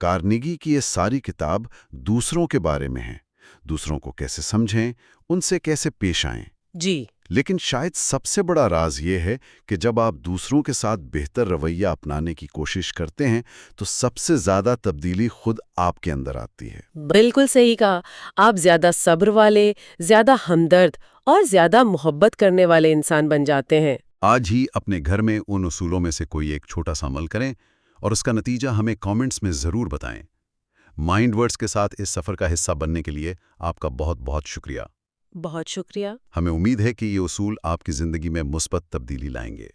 کارنیگی کی یہ ساری کتاب دوسروں کے بارے میں ہے، دوسروں کو کیسے سمجھیں، ان سے کیسے پیش آئیں۔ جی، لیکن شاید سب سے بڑا راز یہ ہے کہ جب آپ دوسروں کے ساتھ بہتر رویہ اپنانے کی کوشش کرتے ہیں تو سب سے زیادہ تبدیلی خود آپ کے اندر آتی ہے۔ بالکل صحیح کہا۔ آپ زیادہ صبر والے، زیادہ ہمدرد اور زیادہ محبت کرنے والے انسان بن جاتے ہیں۔ آج ہی اپنے گھر میں ان اصولوں میں سے کوئی ایک چھوٹا سا عمل کریں اور اس کا نتیجہ ہمیں کامنٹس میں ضرور بتائیں۔ مائنڈ ورڈز کے ساتھ اس سفر کا حصہ بننے کے لیے آپ کا بہت بہت شکریہ۔ بہت شکریہ۔ ہمیں امید ہے کہ یہ اصول آپ کی زندگی میں مثبت تبدیلی لائیں گے۔